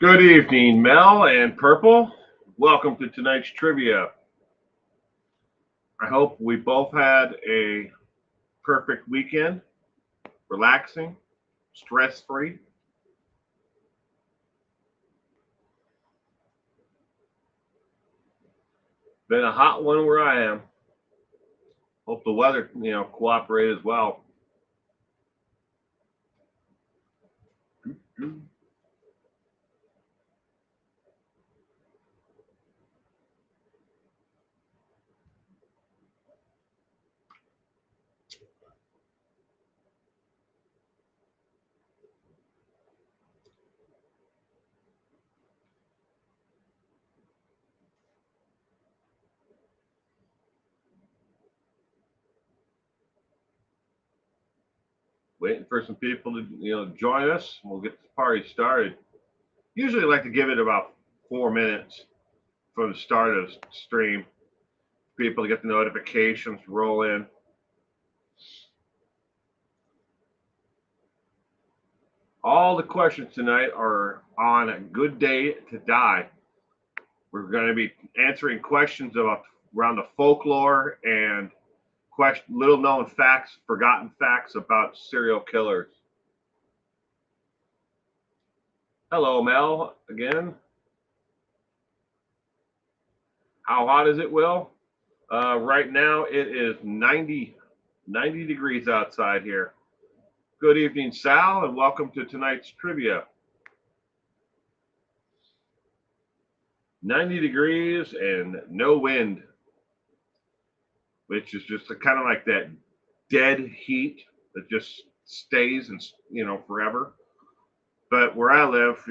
Good evening, Mel and Purple. Welcome to tonight's trivia. I hope we both had a perfect weekend, relaxing, stress-free. Been a hot one where I am. Hope the weather, cooperate as well. Waiting for some people to, join us. We'll get the party started. Usually I like to give it about 4 minutes from the start of the stream. People to get the notifications roll in. All the questions tonight are on a good day to die. We're going to be answering questions about around the folklore and little known facts, forgotten facts about serial killers. Hello, Mel, again. How hot is it, Will? Right now it is 90 degrees outside here. Good evening, Sal, and welcome to tonight's trivia. 90 degrees and no wind, which is just kind of like that dead heat that just stays and forever. But where I live,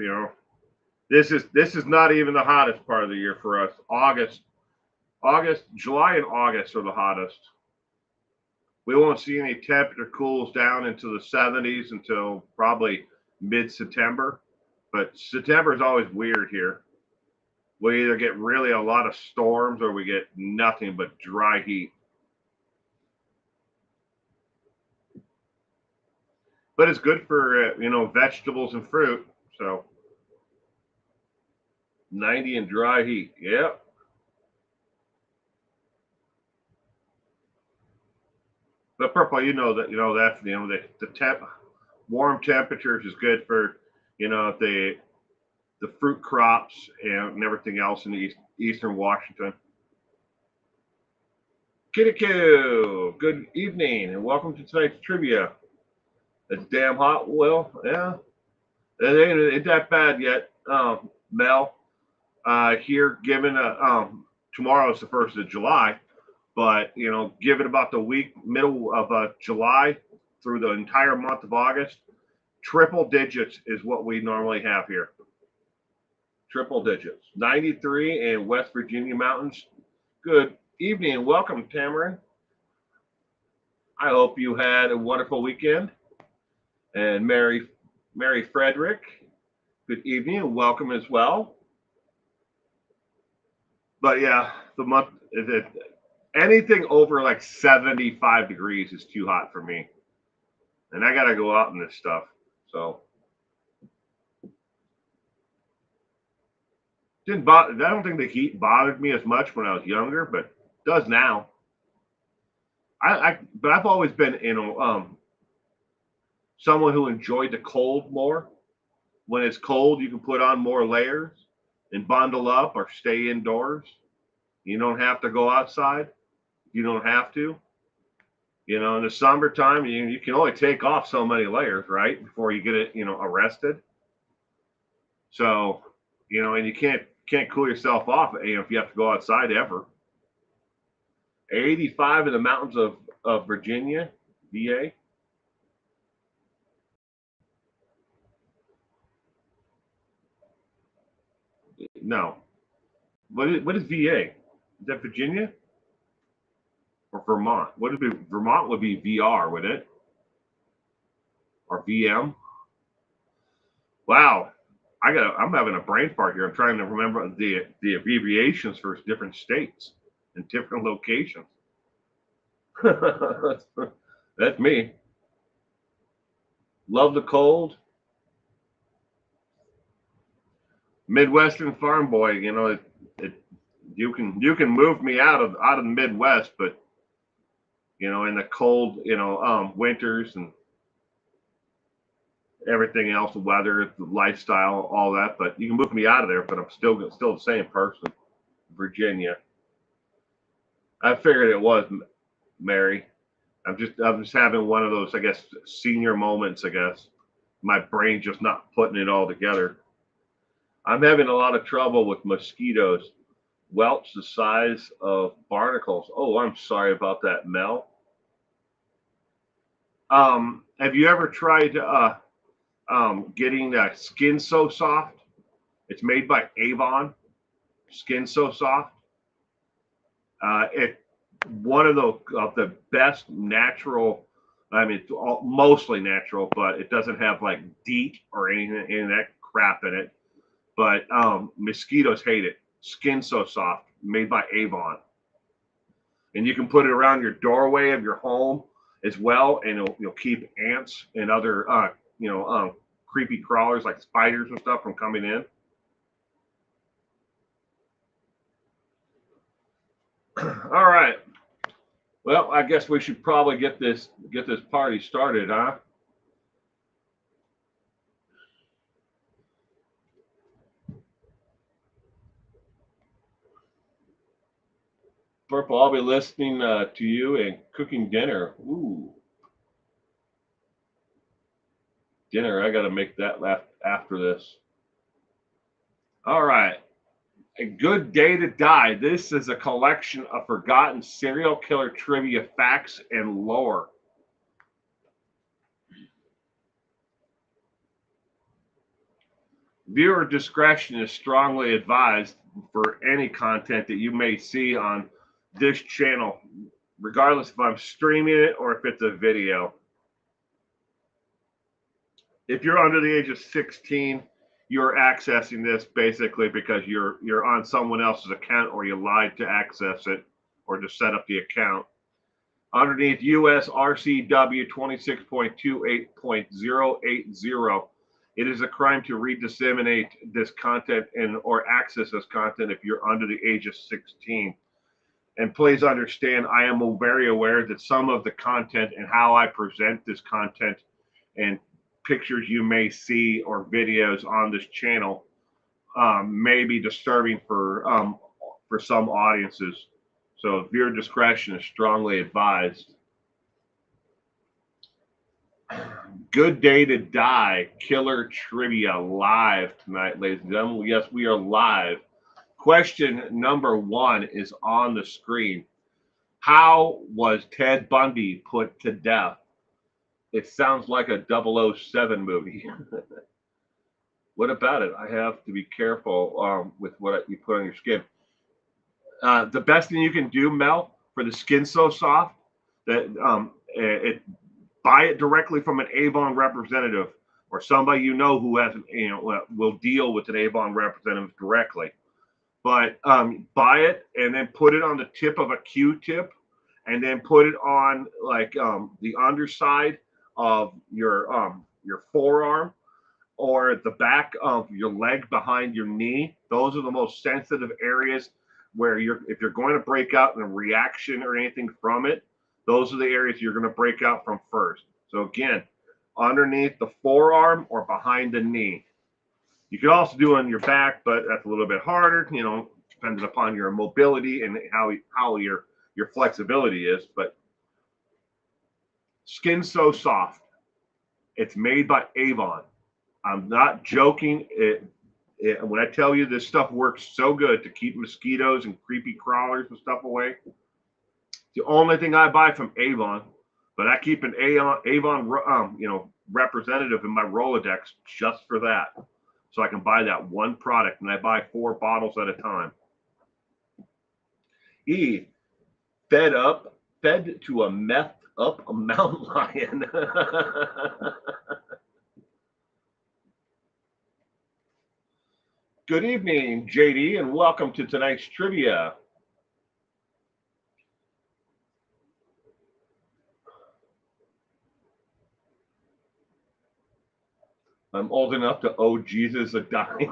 this is not even the hottest part of the year for us. July and August are the hottest. We won't see any temperature cools down into the 70s until probably mid-September. But September is always weird here. We either get really a lot of storms or we get nothing but dry heat. But it's good for, vegetables and fruit. So 90 and dry heat. Yep. But Purple, the warm temperatures is good for, the fruit crops and everything else in the eastern Washington. Kitty-coo, good evening and welcome to tonight's trivia. It's damn hot, Will. Yeah, it ain't that bad yet, Mel. Here, given tomorrow is the 1st of July, but given about the middle of July through the entire month of August, triple digits is what we normally have here. Triple digits. 93 in West Virginia mountains. Good evening and welcome, Tamarin. I hope you had a wonderful weekend. And Mary Frederick, good evening and welcome as well. But yeah, the month anything over like 75 degrees is too hot for me. And I gotta go out in this stuff. So I don't think the heat bothered me as much when I was younger, but it does now. But I've always been someone who enjoyed the cold more. When it's cold, you can put on more layers and bundle up or stay indoors. You don't have to go outside. You don't have to. In the summertime, you can only take off so many layers, right, before you get it, arrested. So, and you can't cool yourself off, if you have to go outside ever. 85 in the mountains of Virginia, VA. No. What is VA? Is that Virginia? Or Vermont? Vermont would be VR, would it? Or VM? Wow. I'm having a brain fart here. I'm trying to remember the abbreviations for different states and different locations. That's me. Love the cold. Midwestern farm boy. You know, it you can move me out of the Midwest, but you know, in the cold, you know, winters and everything else, the weather, the lifestyle, all that. But you can move me out of there, but I'm still the same person. Virginia. I figured it was Mary. I'm just having one of those, I guess, senior moments. I guess my brain just not putting it all together. I'm having a lot of trouble with mosquitoes. Whelps the size of barnacles. Oh, I'm sorry about that, Mel. Have you ever tried getting that Skin So Soft? It's made by Avon. Skin So Soft. It one of the best natural. I mean, it's mostly natural, but it doesn't have like DEET or any of that crap in it. But mosquitoes hate it. Skin So Soft, made by Avon, and you can put it around your doorway of your home as well, and you'll keep ants and other creepy crawlers like spiders and stuff from coming in. All right. Well, I guess we should probably get this party started, huh? Purple, I'll be listening to you and cooking dinner. Ooh, dinner. I got to make that left after this. All right. A good day to die. This is a collection of forgotten serial killer trivia facts and lore. Viewer discretion is strongly advised for any content that you may see on this channel, regardless if I'm streaming it or if it's a video. If you're under the age of 16, you're accessing this basically because you're on someone else's account or you lied to access it or to set up the account. Underneath US RCW 26.28.080, it is a crime to redisseminate this content and or access this content if you're under the age of 16. And please understand, I am very aware that some of the content and how I present this content and pictures you may see or videos on this channel may be disturbing for some audiences. So viewer discretion is strongly advised. Good day to die. Killer trivia live tonight, ladies and gentlemen. Yes, we are live. Question number one is on the screen. How was Ted Bundy put to death? It sounds like a 007 movie. What about it? I have to be careful with what you put on your skin. The best thing you can do, Mel, for the skin so soft that buy it directly from an Avon representative or somebody you know who has will deal with an Avon representative directly. But buy it and then put it on the tip of a Q-tip, and then put it on like the underside of your forearm or at the back of your leg behind your knee. Those are the most sensitive areas where if you're going to break out in a reaction or anything from it, those are the areas you're going to break out from first. So again, underneath the forearm or behind the knee. You could also do it on your back, but that's a little bit harder, depending upon your mobility and how your flexibility is. But Skin So Soft. It's made by Avon. I'm not joking. When I tell you this stuff works so good to keep mosquitoes and creepy crawlers and stuff away, the only thing I buy from Avon, but I keep an Avon representative in my Rolodex just for that, so I can buy that one product, and I buy 4 bottles at a time. E, fed to a meth up a mountain lion. Good evening, JD, and welcome to tonight's trivia. I'm old enough to owe Jesus a dime.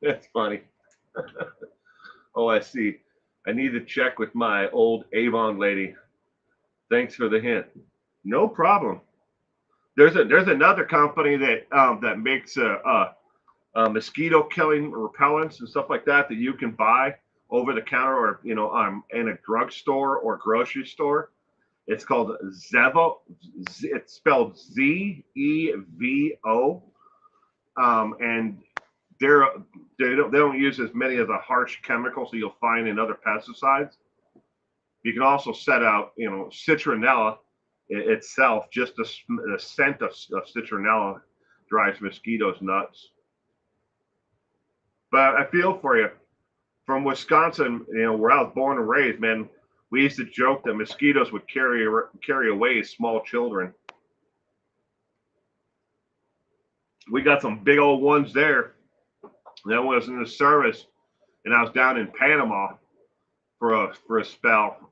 That's funny. Oh, I see. I need to check with my old Avon lady. Thanks for the hint. No problem. There's another company that makes mosquito killing repellents and stuff like that you can buy over the counter or in a drugstore or grocery store. It's called Zevo. It's spelled Zevo, and they're they don't use as many of the harsh chemicals that you'll find in other pesticides. You can also set out citronella itself. Just the scent of citronella drives mosquitoes nuts. But I feel for you. From Wisconsin, where I was born and raised, man, we used to joke that mosquitoes would carry away small children. We got some big old ones there. That was in the service, and I was down in Panama for a spell.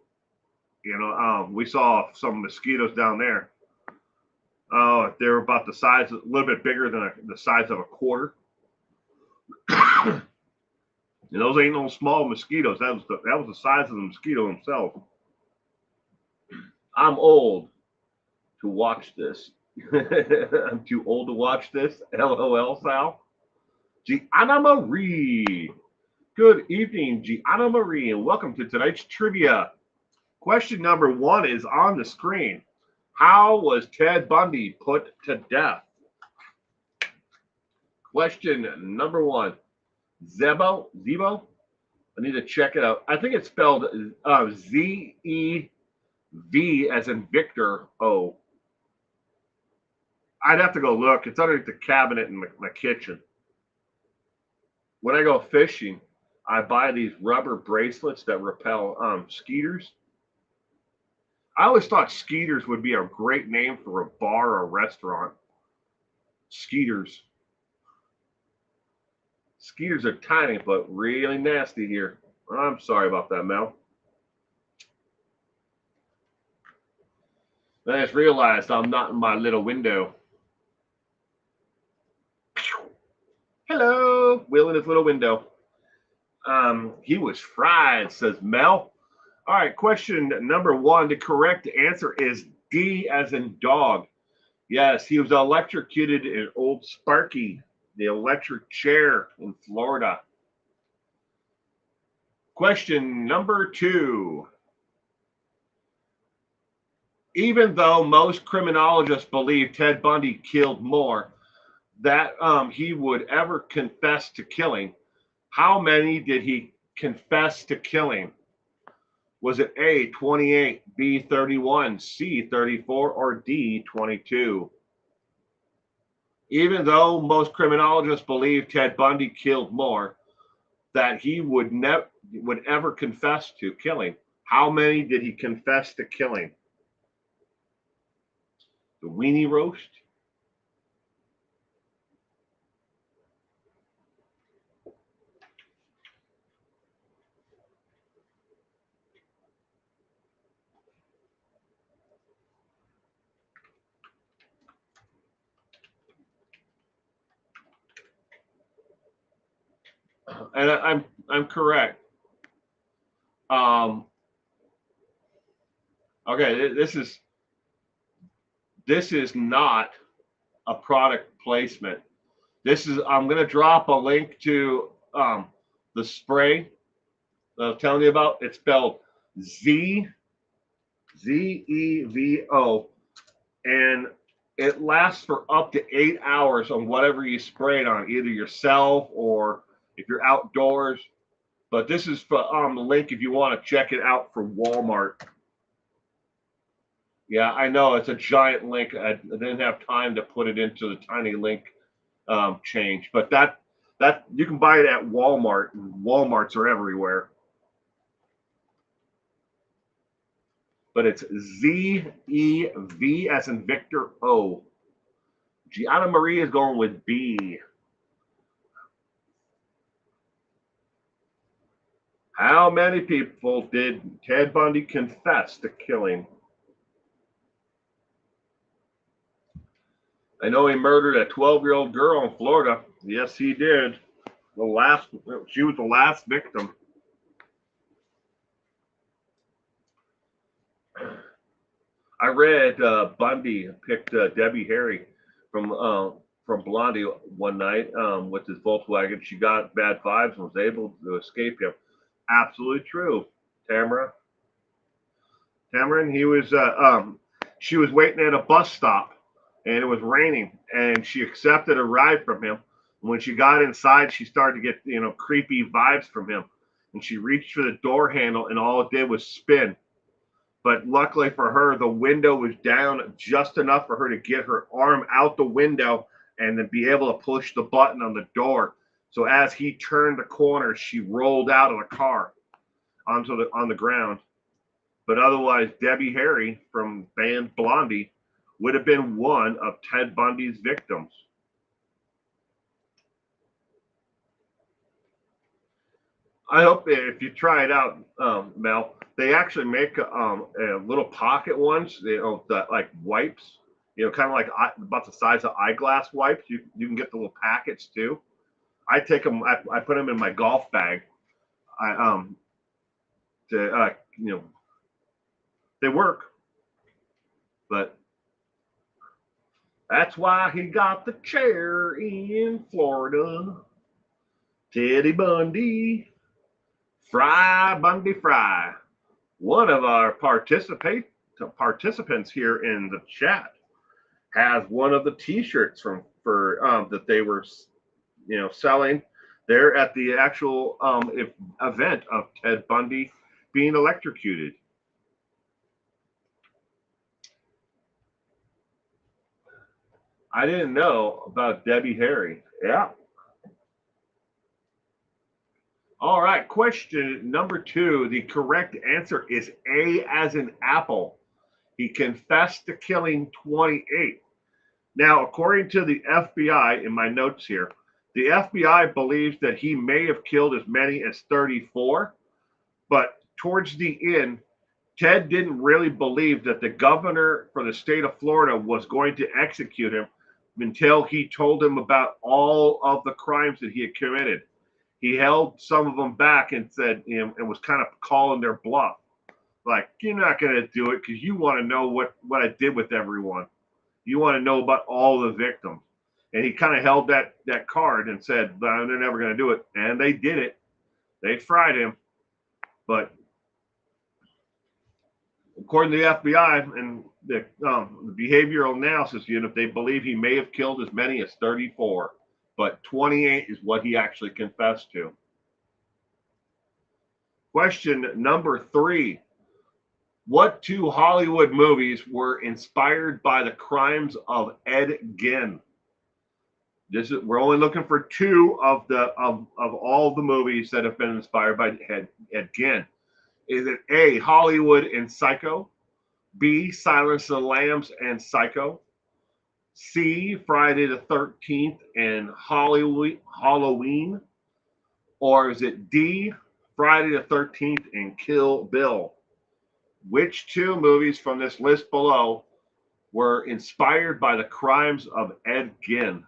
We saw some mosquitoes down there. Oh, they were about the size, a little bit bigger than the size of a quarter. And those ain't no small mosquitoes. That was the size of the mosquito himself. I'm old to watch this. I'm too old to watch this. LOL, Sal. Gianna Marie. Good evening, Gianna Marie, and welcome to tonight's trivia. Question number 1 is on the screen. How was Ted Bundy put to death? Question number 1. Zebo? I need to check it out. I think it's spelled Z-E-V as in Victor O. I'd have to go look. It's underneath the cabinet in my kitchen. When I go fishing, I buy these rubber bracelets that repel skeeters. I always thought skeeters would be a great name for a bar or a restaurant. Skeeters. Skeeters are tiny, but really nasty here. I'm sorry about that, Mel. I just realized I'm not in my little window. Hello, Will in his little window. He was fried, says Mel. All right, question number 1. The correct answer is D as in dog. Yes, he was electrocuted in Old Sparky, the electric chair in Florida. Question number 2. Even though most criminologists believe Ted Bundy killed more that he would ever confess to killing, how many did he confess to killing? Was it A, 28, B, 31, C, 34, or D, 22? Even though most criminologists believe Ted Bundy killed more that he would ever confess to killing, how many did he confess to killing? The weenie roast? And I'm correct. Okay, this is not a product placement. I'm going to drop a link to the spray that I was telling you about. It's spelled Zevo, and it lasts for up to 8 hours on whatever you spray it on, either yourself or if you're outdoors. But this is for the link if you want to check it out for Walmart. Yeah, I know it's a giant link. I didn't have time to put it into the tiny link change, but that you can buy it at Walmart. Walmarts are everywhere. But it's Z-E-V as in Victor O. Gianna Marie is going with B. How many people did Ted Bundy confess to killing? I know he murdered a 12-year-old girl in Florida. Yes, he did. She was the last victim. I read Bundy picked Debbie Harry from uh, from Blondie one night with his Volkswagen. She got bad vibes and was able to escape him. Absolutely true, Tamara. Cameron, she was waiting at a bus stop, and it was raining, and she accepted a ride from him. When she got inside, she started to get creepy vibes from him, and she reached for the door handle, and all it did was spin. But luckily for her, the window was down just enough for her to get her arm out the window and then be able to push the button on the door. So as he turned the corner, she rolled out of the car on the ground. But otherwise, Debbie Harry from band Blondie would have been one of Ted Bundy's victims. I hope that if you try it out, Mel, they actually make a little pocket ones, that like wipes, kind of like about the size of eyeglass wipes. You can get the little packets too. I take them, I put them in my golf bag. I to they work, but that's why he got the chair in Florida. Teddy Bundy, Bundy Fry. One of our participants here in the chat has one of the T-shirts for that they were, selling there at the actual event of Ted Bundy being electrocuted. I didn't know about Debbie Harry. Yeah. All right, question number 2. The correct answer is A as in apple. He confessed to killing 28. Now, according to the FBI, in my notes here, the FBI believes that he may have killed as many as 34, but towards the end, Ted didn't really believe that the governor for the state of Florida was going to execute him until he told him about all of the crimes that he had committed. He held some of them back and said, and was kind of calling their bluff. Like, you're not going to do it because you want to know what I did with everyone. You want to know about all the victims. And he kind of held that card and said, they're never going to do it. And they did it. They fried him. But according to the FBI and the behavioral analysis unit, they believe he may have killed as many as 34. But 28 is what he actually confessed to. Question number 3. What 2 Hollywood movies were inspired by the crimes of Ed Gein? We're only looking for 2 of all the movies that have been inspired by Ed Gein. Is it A, Hollywood and Psycho, B, Silence of the Lambs and Psycho, C, Friday the 13th and Halloween, or is it D, Friday the 13th and Kill Bill? Which 2 movies from this list below were inspired by the crimes of Ed Gein?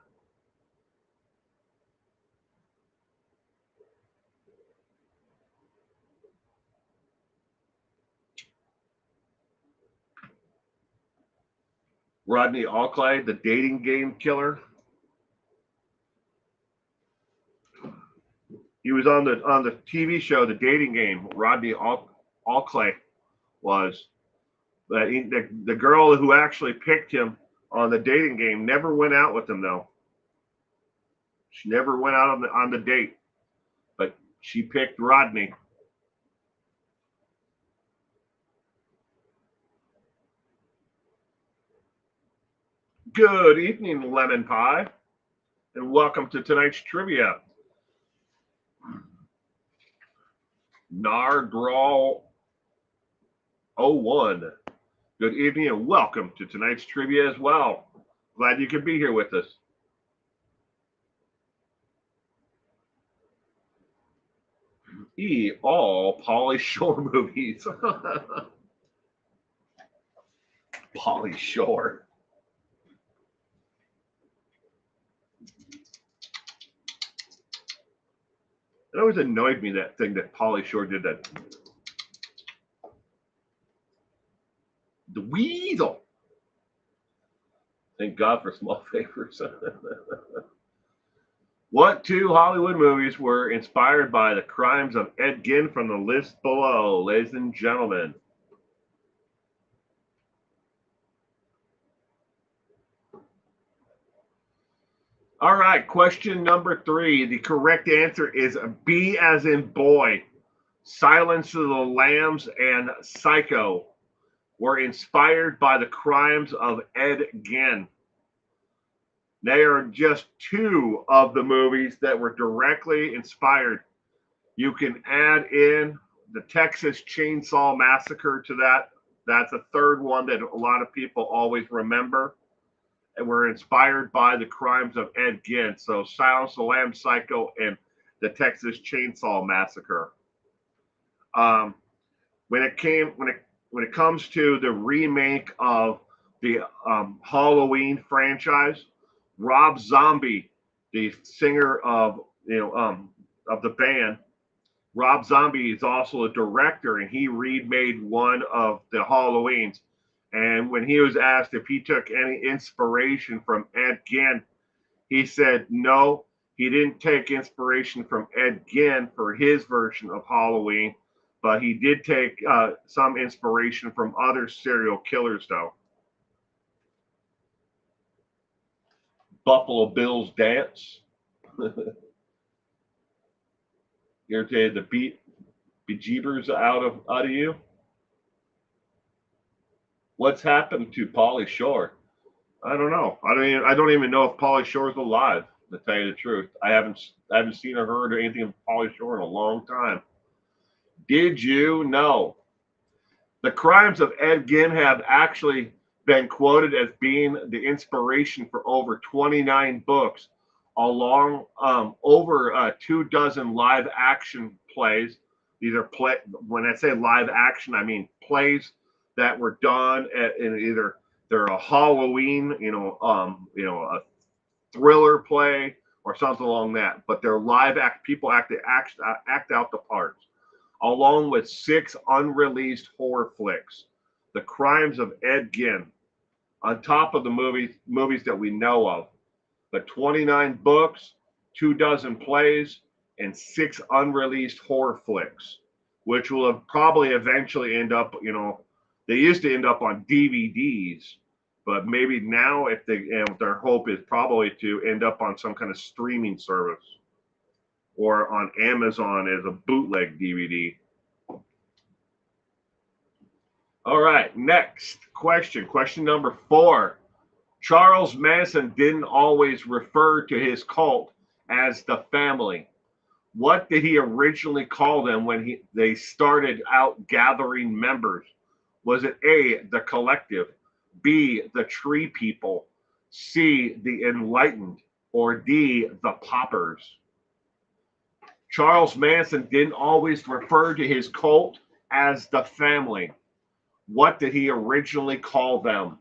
Rodney Alclay, the dating game killer. He was on the TV show, The Dating Game. Rodney Alclay was. But the girl who actually picked him on the dating game never went out with him though. She never went out on the date, but she picked Rodney. Good evening, Lemon Pie, and welcome to tonight's trivia. Nardral 01. Good evening and welcome to tonight's trivia as well. Glad you could be here with us. All Pauly Shore movies. Pauly Shore. It always annoyed me, that thing that Pauly Shore did, that. The weasel. Thank God for small favors. What two Hollywood movies were inspired by the crimes of Ed Gein from the list below, ladies and gentlemen? All right, question number 3. The correct answer is B as in boy. Silence of the Lambs and Psycho were inspired by the crimes of Ed Gein. They are just 2 of the movies that were directly inspired. You can add in the Texas Chainsaw Massacre to that. That's a third one that a lot of people always remember. And were inspired by the crimes of Ed Gein. So Silence of the Lambs, Psycho, and the Texas Chainsaw Massacre. When it comes to the remake of the Halloween franchise, Rob Zombie, the singer of the band, Rob Zombie is also a director, and he remade one of the Halloweens. And when he was asked if he took any inspiration from Ed Gein, he said no, he didn't take inspiration from Ed Gein for his version of Halloween, but he did take some inspiration from other serial killers, though. Buffalo Bill's Dance. Irritated the bejeebers out of you. What's happened to Pauly Shore? I don't know. I don't even know if Pauly Shore's alive, to tell you the truth. I haven't seen or heard anything of Pauly Shore in a long time. Did you know the crimes of Ed Gein have actually been quoted as being the inspiration for over 29 books, along over 24 live action plays. These are when I say live action, I mean plays that were done in either they're a Halloween, a thriller play or something along that, but they're live act. People act out the parts, along with 6 unreleased horror flicks. The Crimes of Ed Gein, on top of the movies that we know of, the 29 books, 24 plays, and 6 unreleased horror flicks, which will probably eventually end up, they used to end up on DVDs, but maybe now if their hope is probably to end up on some kind of streaming service or on Amazon as a bootleg DVD. All right, next question. Question number 4. Charles Manson didn't always refer to his cult as the family. What did he originally call them when they started out gathering members? Was it A, the collective, B, the tree people, C, the enlightened, or D, the poppers? Charles Manson didn't always refer to his cult as the family. What did he originally call them?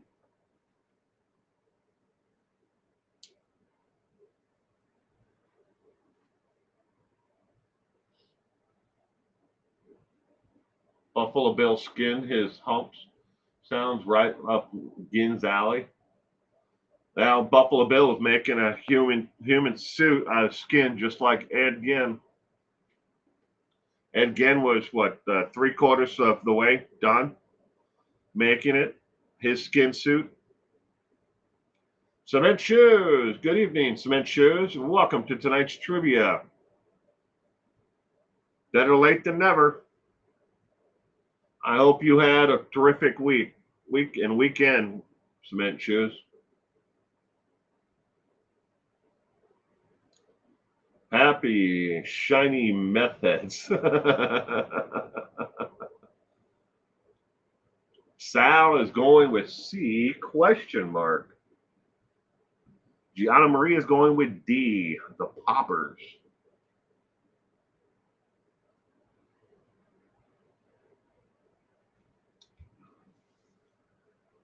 Buffalo Bill skinned his humps. Sounds right up Gin's alley. Now Buffalo Bill is making a human suit out of skin, just like Ed Gein. Ed Gein was what, 3/4 of the way done making it, his skin suit. Cement Shoes. Good evening, Cement Shoes, and welcome to tonight's trivia. Better late than never. I hope you had a terrific week and weekend, Cement Shoes. Happy shiny meth heads. Sal is going with C, question mark. Gianna Marie is going with D, the poppers.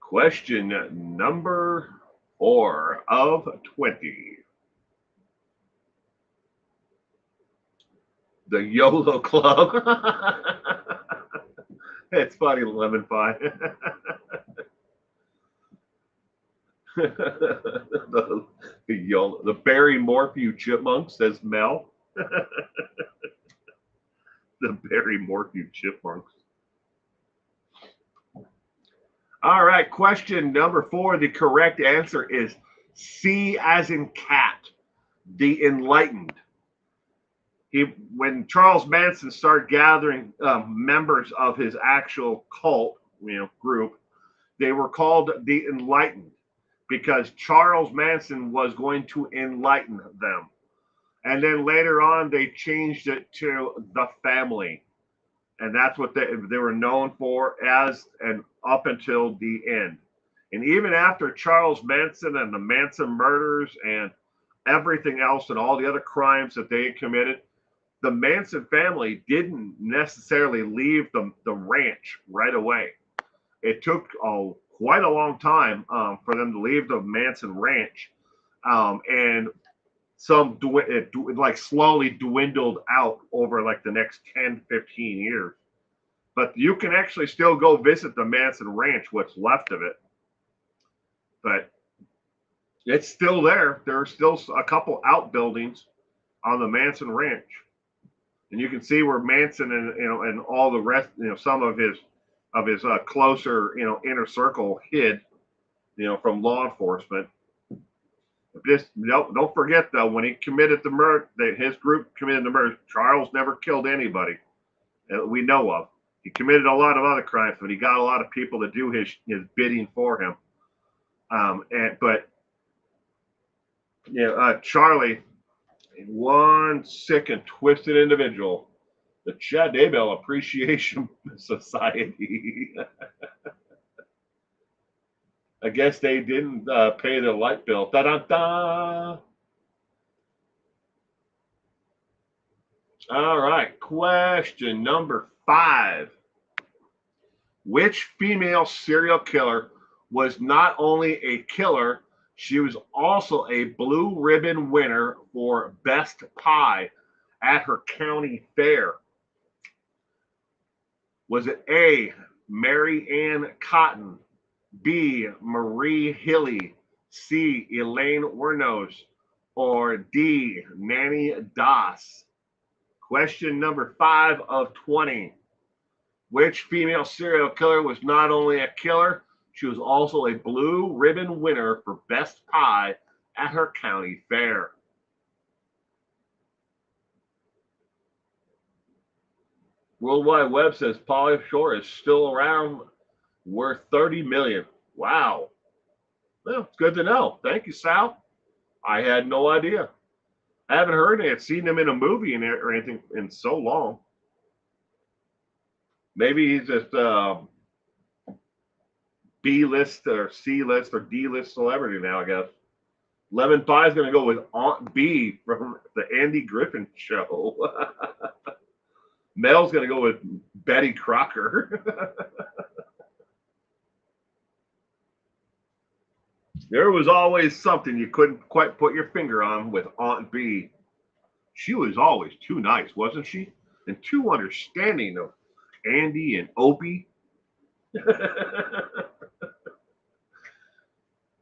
Question number 4 of 20. The YOLO Club. It's funny, lemon pie. The Barry Morphew Chipmunk, says Mel. The Barry Morphew Chipmunks. All right, question number 4. The correct answer is C as in cat, the enlightened. When Charles Manson started gathering members of his actual cult, group, they were called the enlightened because Charles Manson was going to enlighten them. And then later on, they changed it to the family. And that's what they were known for as and up until the end. And even after Charles Manson and the Manson murders and everything else and all the other crimes that they committed, the Manson family didn't necessarily leave the ranch right away. It took quite a long time for them to leave the Manson ranch, and it like slowly dwindled out over like the next 10, 15 years. But you can actually still go visit the Manson ranch, what's left of it. But it's still there. There are still a couple outbuildings on the Manson ranch. And you can see where Manson and all the rest, some of his closer, inner circle hid, from law enforcement. Just don't forget though, when he committed the murder, his group committed the murder. Charles never killed anybody that we know of. He committed a lot of other crimes, but he got a lot of people to do his bidding for him. Charlie, one sick and twisted individual, the Chad Daybell Appreciation Society. I guess they didn't pay their light bill. Da-da-da. All right, question number 5. Which female serial killer was not only a killer, she was also a blue ribbon winner for Best Pie at her county fair? Was it A, Mary Ann Cotton, B, Marie Hilly, C, Elaine Wernos, or D, Nanny Doss? Question number 5 of 20. Which female serial killer was not only a killer, she was also a blue ribbon winner for Best Pie at her county fair? World Wide Web says Pauly Shore is still around, worth $30 million. Wow. Well, it's good to know. Thank you, Sal. I had no idea. I haven't heard it, seen him in a movie or anything in so long. Maybe he's just B-list or C-list or D-list celebrity now, I guess. Lemon Pie is going to go with Aunt B from the Andy Griffin Show. Mel's going to go with Betty Crocker. There was always something you couldn't quite put your finger on with Aunt B. She was always too nice, wasn't she? And too understanding of Andy and Opie.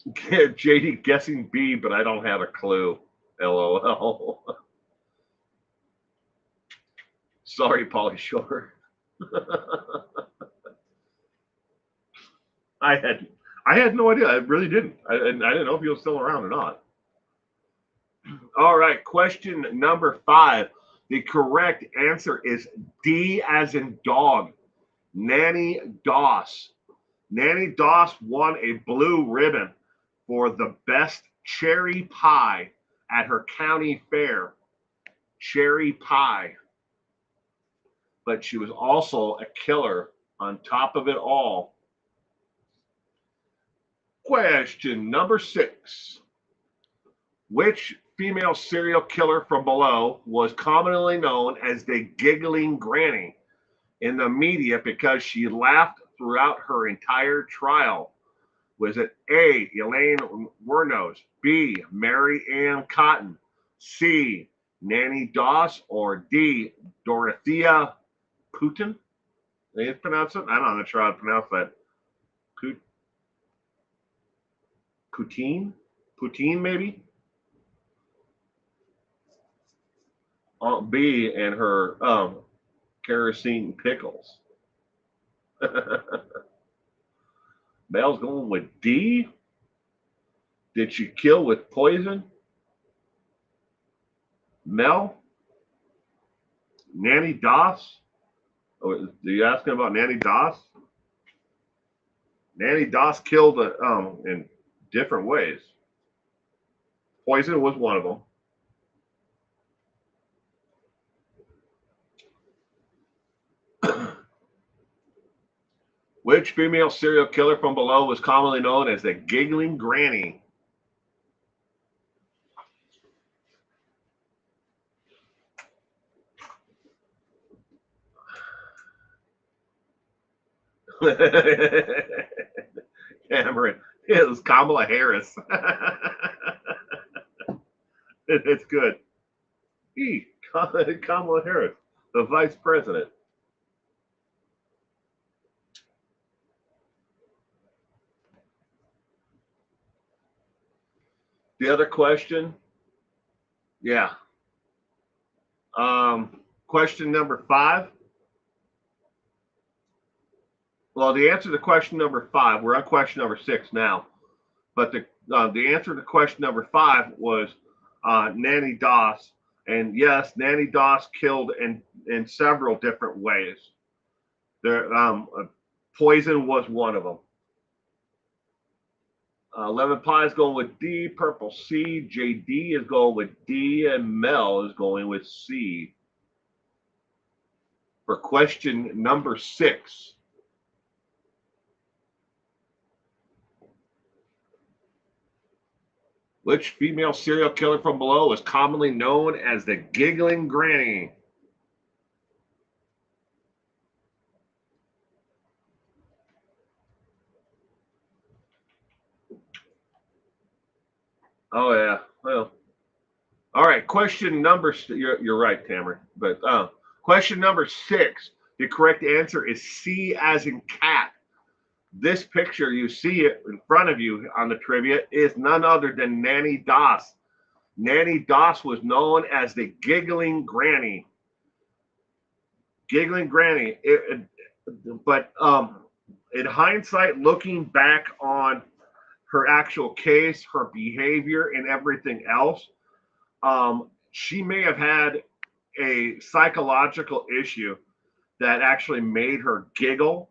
JD guessing B, but I don't have a clue. LOL. Sorry, Pauly Shore. I had no idea. I really didn't. I didn't know if he was still around or not. All right, question number 5. The correct answer is D as in dog. Nanny Doss. Nanny Doss won a blue ribbon for the best cherry pie at her county fair. Cherry pie. But she was also a killer on top of it all. Question number 6. Which female serial killer from below was commonly known as the giggling granny in the media because she laughed throughout her entire trial? Was it A, Elaine Wernos, B, Mary Ann Cotton, C, Nanny Doss, or D, Dorothea Putin? They pronounce it? I'm not sure how to pronounce that. Poutine? Poutine, maybe? Aunt B and her kerosene pickles. Mel's going with D. Did she kill with poison? Mel? Nanny Doss? Oh, are you asking about Nanny Doss? Nanny Doss killed in different ways. Poison was one of them. Which female serial killer from below was commonly known as the giggling granny? Cameron, it was Kamala Harris. It's good. Kamala Harris, the vice president. The other question, yeah. Question number 5. Well, the answer to question number 5, we're on question number 6 now, but the answer to question number 5 was Nanny Doss, and yes, Nanny Doss killed in several different ways. There, poison was one of them. 11 Pie is going with D, Purple C, JD is going with D, and Mel is going with C. For question number 6. Which female serial killer from below is commonly known as the giggling granny? Oh yeah, well, all right. Question number, you're right, Tamara. But question number 6. The correct answer is C, as in cat. This picture, you see it in front of you on the trivia, is none other than Nanny Doss. Nanny Doss was known as the giggling granny. Giggling granny. But in hindsight, looking back on her actual case, her behavior, and everything else, she may have had a psychological issue that actually made her giggle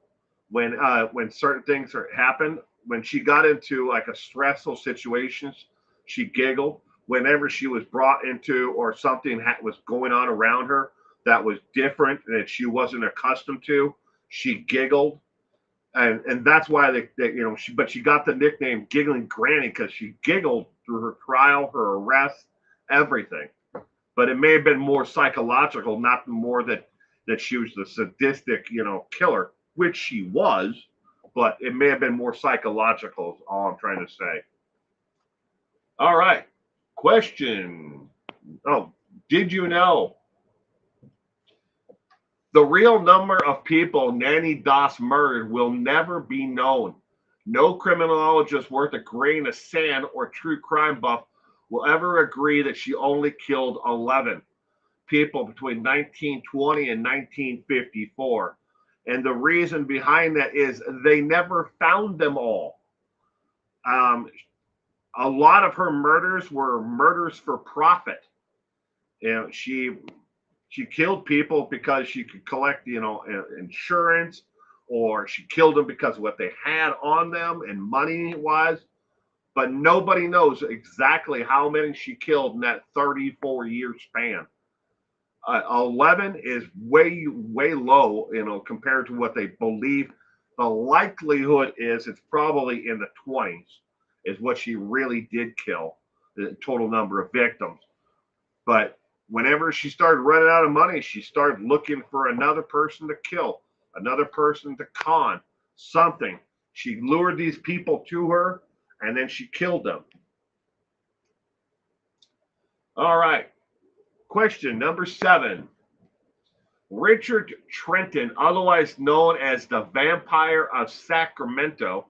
when certain things happened. When she got into like a stressful situations, she giggled. Whenever she was brought into or something was going on around her that was different and that she wasn't accustomed to, she giggled. And that's why she got the nickname Giggling Granny, because she giggled through her trial, her arrest, everything. But it may have been more psychological, not more that she was the sadistic, killer, which she was, but it may have been more psychological, is all I'm trying to say. All right. Question. Oh, did you know the real number of people Nanny Doss murdered will never be known? No criminologist worth a grain of sand or true crime buff will ever agree that she only killed 11 people between 1920 and 1954. And the reason behind that is they never found them all. A lot of her murders were murders for profit. She killed people because she could collect, insurance, or she killed them because of what they had on them and money wise. But nobody knows exactly how many she killed in that 34-year span. 11 is way low, compared to what they believe. The likelihood is it's probably in the 20s is what she really did kill, the total number of victims. But whenever she started running out of money, she started looking for another person to kill, another person to con, something. She lured these people to her, and then she killed them. All right. Question number 7. Richard Trenton, otherwise known as the Vampire of Sacramento,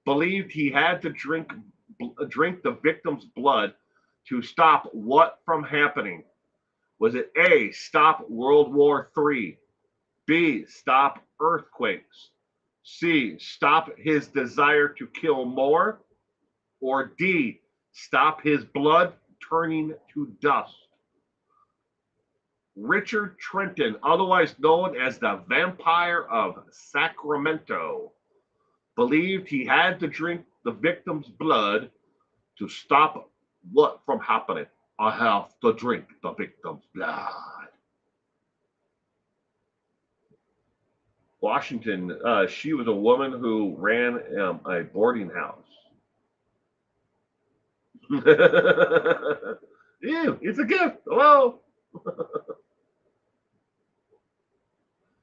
believed he had to drink the victim's blood to stop what from happening? Was it A, stop World War III, B, stop earthquakes, C, stop his desire to kill more, or D, stop his blood turning to dust? Richard Trenton, otherwise known as the Vampire of Sacramento, believed he had to drink the victim's blood to stop what from happening? I have to drink the victim's blood. Washington, she was a woman who ran a boarding house. Ew, it's a gift. Hello.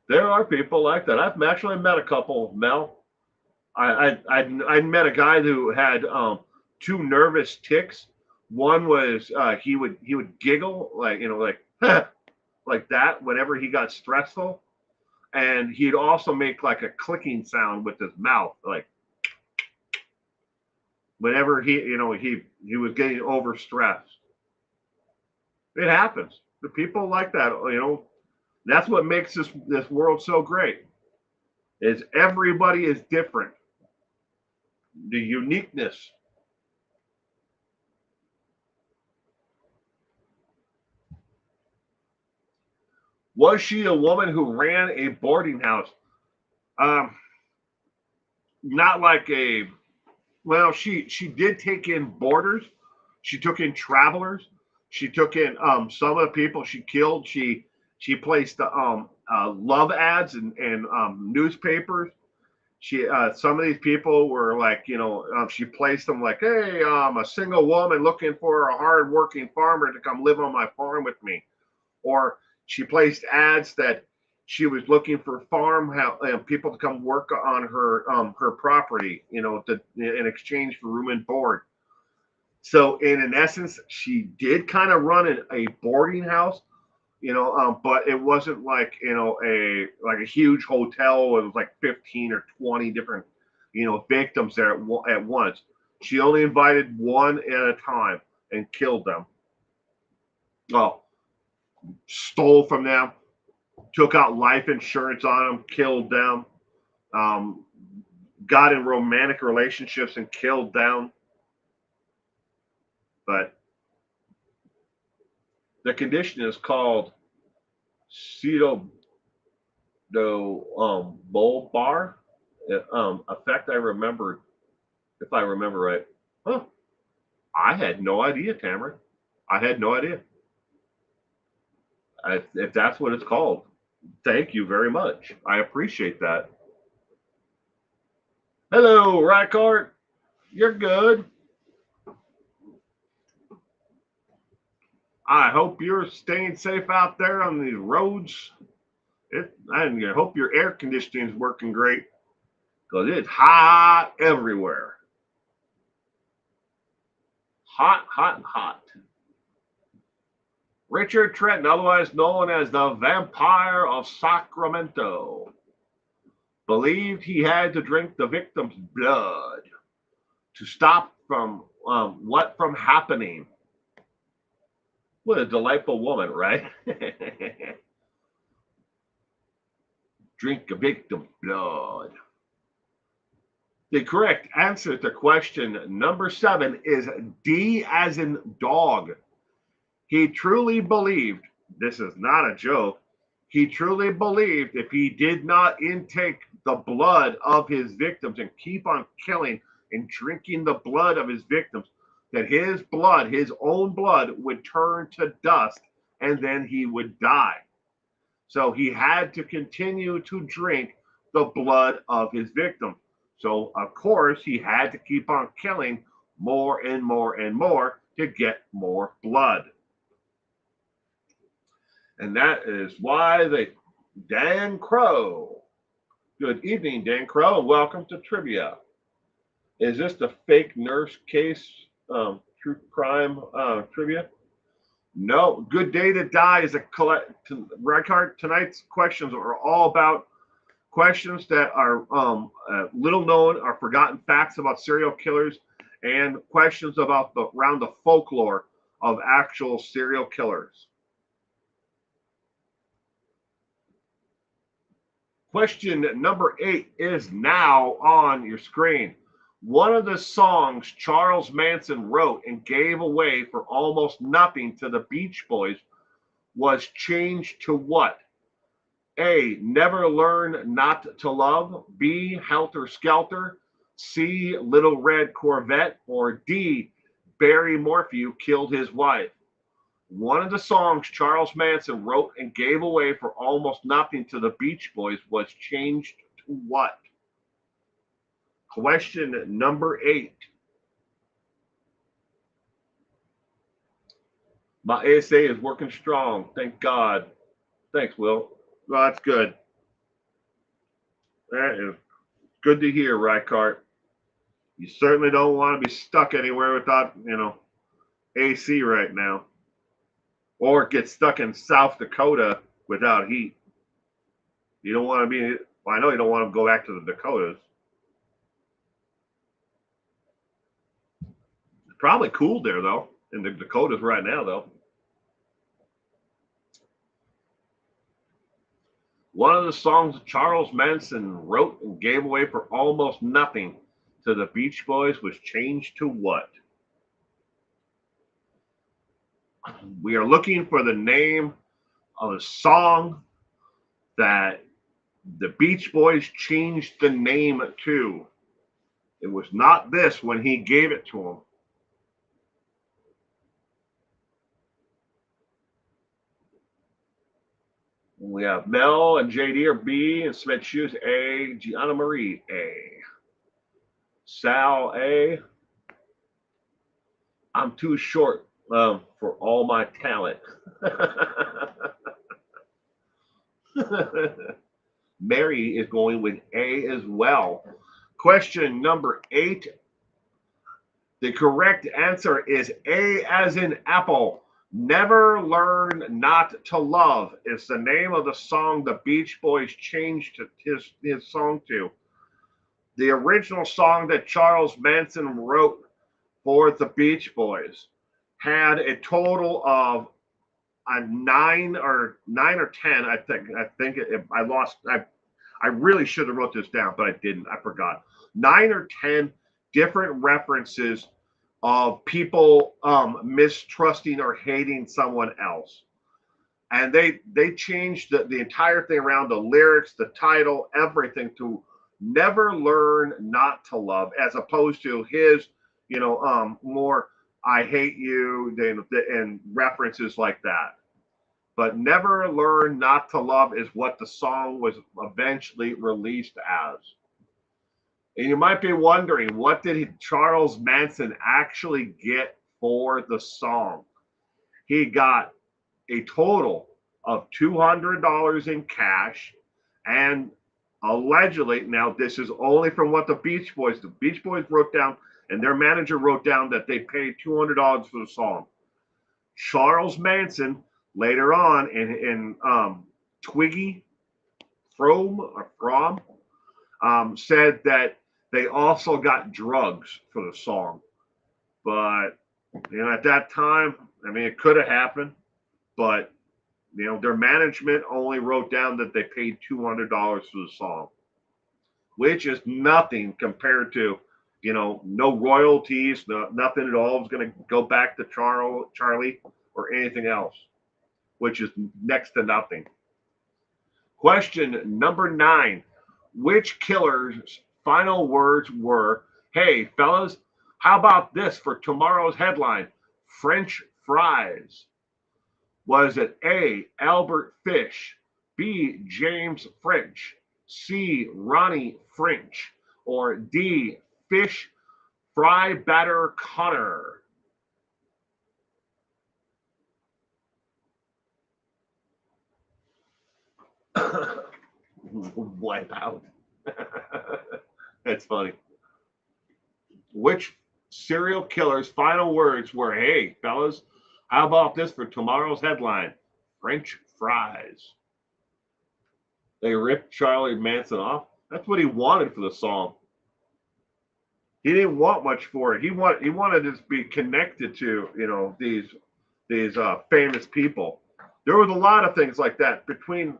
There are people like that. I've actually met a couple, Mel. I met a guy who had 2 nervous tics. One was he would giggle like like that whenever he got stressful, and he'd also make like a clicking sound with his mouth, like whenever he was getting overstressed. It happens. The people like that, that's what makes this world so great. Is everybody is different. The uniqueness. Was she a woman who ran a boarding house? Not like a. Well, she did take in boarders. She took in travelers. She took in some of the people she killed. She placed love ads and newspapers. She some of these people were like, she placed them like, hey, I'm a single woman looking for a hard-working farmer to come live on my farm with me. Or she placed ads that she was looking for people to come work on her property, in exchange for room and board. So in essence, she did kind of run a boarding house, but it wasn't like a huge hotel with like 15 or 20 different victims there at once. She only invited one at a time and killed them. Oh, stole from them, took out life insurance on them, killed them, got in romantic relationships and killed them. But the condition is called pseudo bulbar effect. I remembered, if I remember right. Huh. I had no idea, Tamara. I had no idea. If that's what it's called. Thank you very much. I appreciate that. Hello, Rycart. You're good. I hope you're staying safe out there on these roads. I hope your air conditioning is working great, because it's hot everywhere. Hot, hot, hot. Richard Trenton, otherwise known as the Vampire of Sacramento, believed he had to drink the victim's blood to stop from what from happening. What a delightful woman, right? Drink a victim's blood. The correct answer to question number 7 is D as in dog. He truly believed, this is not a joke, he truly believed if he did not intake the blood of his victims and keep on killing and drinking the blood of his victims, that his blood, his own blood, would turn to dust and then he would die. So he had to continue to drink the blood of his victims. So, of course, he had to keep on killing more and more and more to get more blood. And that is why Dan Crow. Good evening, Dan Crow, and welcome to Trivia. Is this the fake nurse case true crime trivia? No. Good Day to Die is a collect. Reichardt, tonight's questions are all about questions that are little known or forgotten facts about serial killers and questions about the around the folklore of actual serial killers. Question number 8 is now on your screen. One of the songs Charles Manson wrote and gave away for almost nothing to the Beach Boys was changed to what? A. Never Learn Not to Love. B. Helter Skelter. C. Little Red Corvette. Or D. Barry Morphew Killed His Wife. One of the songs Charles Manson wrote and gave away for almost nothing to the Beach Boys was changed to what? Question number 8. My ASA is working strong. Thank God. Thanks, Will. Well, that's good. That is good to hear, Reichardt. You certainly don't want to be stuck anywhere without, AC right now. Or get stuck in South Dakota without heat. You don't want to be, well, I know you don't want to go back to the Dakotas. It's probably cool there, though, in the Dakotas right now, though. One of the songs Charles Manson wrote and gave away for almost nothing to the Beach Boys was changed to what? We are looking for the name of a song that the Beach Boys changed the name to. It was not this when he gave it to them. We have Mel and JD are B, and Smith Shoes A, Gianna Marie A, Sal A. I'm too short for all my talent. Mary is going with A as well. Question number 8. The correct answer is A as in apple. Never Learn Not to Love is the name of the song the Beach Boys changed his song to. The original song that Charles Manson wrote for the Beach Boys had a total of nine or 10. I really should have wrote this down, but I didn't. I forgot. 9 or 10 different references of people mistrusting or hating someone else. And they changed the entire thing around the lyrics, the title, everything to Never Learn Not to Love, as opposed to his, more I hate you and references like that. But Never Learn Not to Love is what the song was eventually released as. And you might be wondering, what did Charles Manson actually get for the song? He got a total of $200 in cash, and allegedly, now this is only from what the Beach Boys wrote down, and their manager wrote down that they paid $200 for the song. Charles Manson later on in Twiggy From said that they also got drugs for the song. But, at that time, it could have happened. But, their management only wrote down that they paid $200 for the song, which is nothing compared to, no royalties, nothing at all is going to go back to Charlie or anything else, which is next to nothing. Question number 9. Which killer's final words were, "Hey, fellas, how about this for tomorrow's headline? French fries." Was it A, Albert Fish, B, James French, C, Ronnie French, or D, Fish Fry Batter Connor? Wipe out. That's funny. Which serial killer's final words were, "Hey, fellas, How about this for tomorrow's headline? French fries. They ripped Charlie Manson off. That's what he wanted for the song. He didn't want much for it. He wanted to be connected to these famous people. There was a lot of things like that between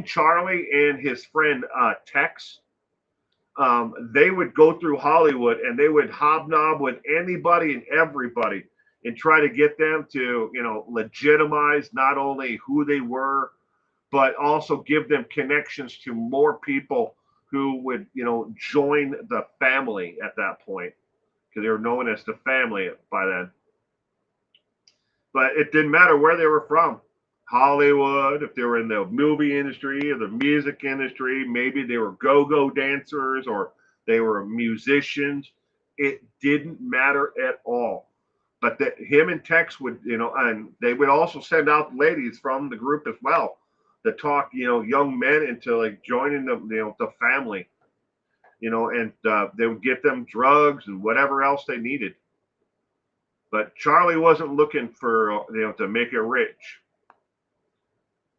Charlie and his friend Tex. They would go through Hollywood and they would hobnob with anybody and everybody and try to get them to legitimize not only who they were but also give them connections to more people who would join the family at that point because they were known as the family by then. But it didn't matter where they were from. Hollywood, if they were in the movie industry or the music industry, maybe they were go-go dancers or they were musicians. It didn't matter at all. But him and Tex would, and they would also send out ladies from the group as well that talk, young men into like joining the family, and they would get them drugs and whatever else they needed. But Charlie wasn't looking for, to make it rich.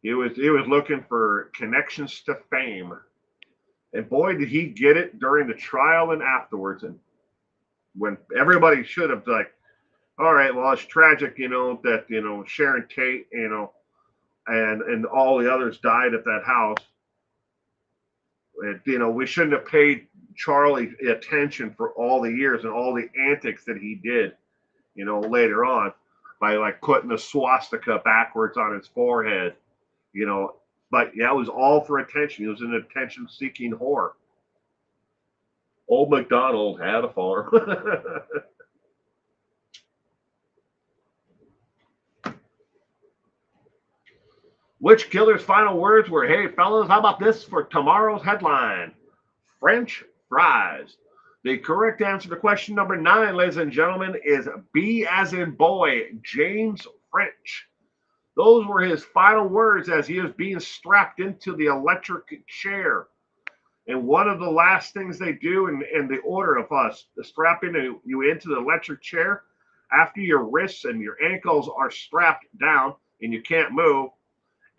He was looking for connections to fame. And boy, did he get it during the trial and afterwards. And when everybody should have all right, well, it's tragic, that, Sharon Tate, and all the others died at that house. We shouldn't have paid Charlie attention for all the years and all the antics that he did, later on by like putting a swastika backwards on his forehead, but yeah, it was all for attention. He was an attention seeking whore. Old MacDonald had a farm. Which killer's final words were, hey, fellas, how about this for tomorrow's headline? French fries. The correct answer to question number 9, ladies and gentlemen, is B as in boy, James French. Those were his final words as he was being strapped into the electric chair. And one of the last things they do in the order of us, strapping you into the electric chair, after your wrists and your ankles are strapped down and you can't move,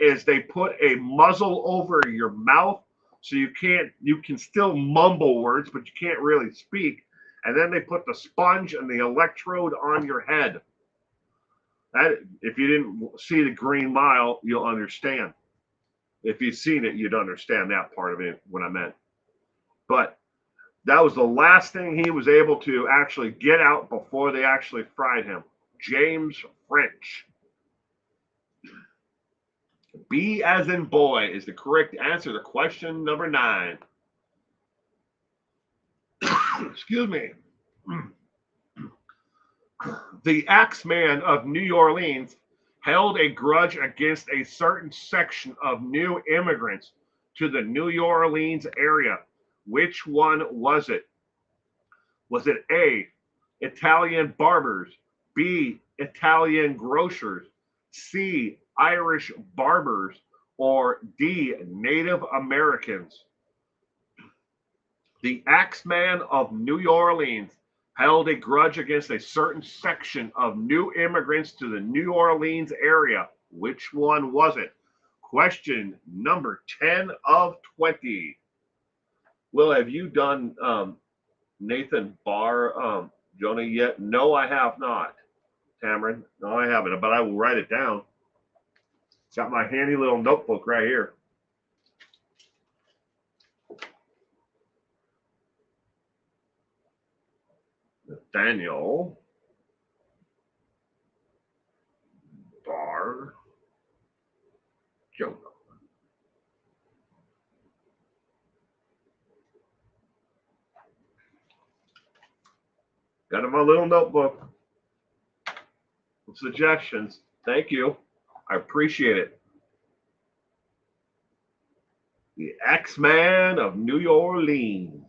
is they put a muzzle over your mouth so you can still mumble words, but you can't really speak. And then they put the sponge and the electrode on your head. That, if you didn't see the Green Mile, you'll understand. If you've seen it, you'd understand that part of it, what I meant. But that was the last thing he was able to actually get out before they actually fried him. James French. B as in boy is the correct answer to question number 9. Excuse me. The Axeman of New Orleans held a grudge against a certain section of new immigrants to the New Orleans area. Which one was it? Was it A, Italian barbers, B, Italian grocers, C, Irish barbers, or D, Native Americans? The Axeman of New Orleans held a grudge against a certain section of new immigrants to the New Orleans area. Which one was it? Question number 10 of 20. Will, have you done Nathan Barr, Jonah, yet? No, I have not. Cameron, no, I haven't, but I will write it down. Got my handy little notebook right here. Nathaniel Barr Jonah. Got in my little notebook. Suggestions. Thank you. I appreciate it. The Axeman of New Orleans.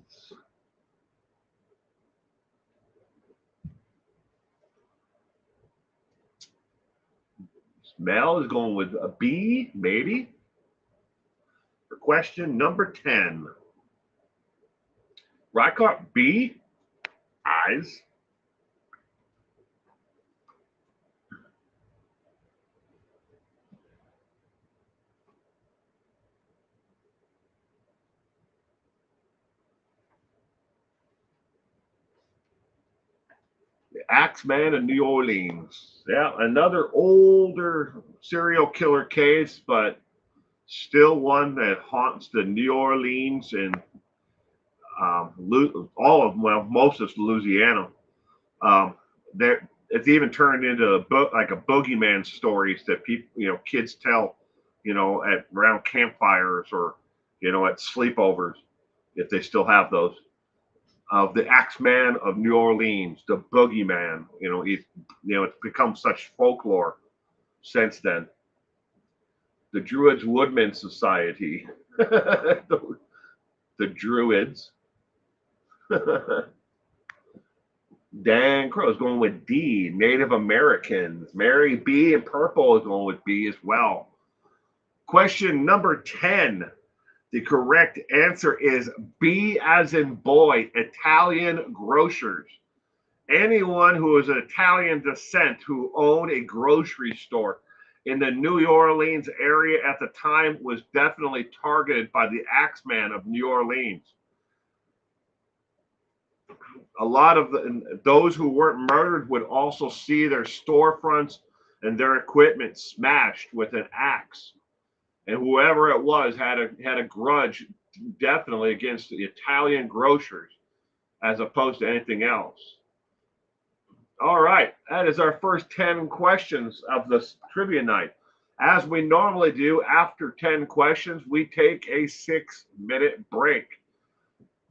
Mel is going with a B, maybe. For question number 10. Rycart B, eyes. The Axeman of New Orleans. Yeah, another older serial killer case, but still one that haunts the New Orleans and all of, well, most of Louisiana. Um, there, it's even turned into a book, like a boogeyman stories that people, kids tell, at around campfires or, at sleepovers, if they still have those. Of the Axeman of New Orleans, the boogeyman. It's become such folklore since then. The Druids Woodman Society, the Druids. Dan Crow is going with D. Native Americans. Mary B. and Purple is going with B as well. Question number 10. The correct answer is B as in boy, Italian grocers. Anyone who is of Italian descent who owned a grocery store in the New Orleans area at the time was definitely targeted by the Axeman of New Orleans. A lot of those who weren't murdered would also see their storefronts and their equipment smashed with an axe. And whoever it was had a grudge definitely against the Italian grocers as opposed to anything else. All right, that is our first 10 questions of this trivia night. As we normally do, after 10 questions, we take a 6-minute break.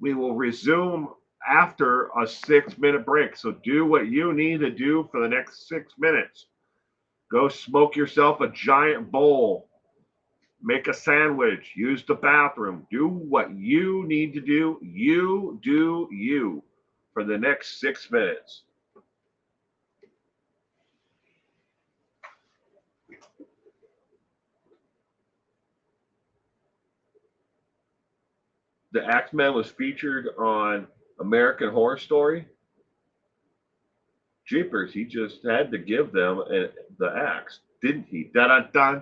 We will resume after a 6-minute break. So do what you need to do for the next 6 minutes. Go smoke yourself a giant bowl. Make a sandwich. Use the bathroom. Do what you need to do. You do you for the next 6 minutes. The Axeman was featured on American Horror Story. Jeepers, he just had to give them the axe, didn't he? Da da da.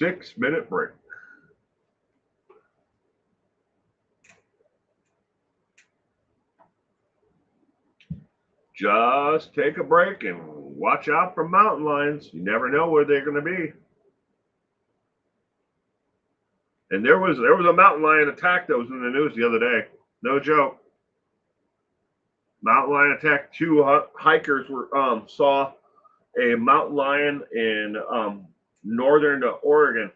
6-minute break. Just take a break and watch out for mountain lions. You never know where they're going to be. And there was a mountain lion attack that was in the news the other day. No joke. Mountain lion attack. 2 hikers saw a mountain lion in northern Oregon,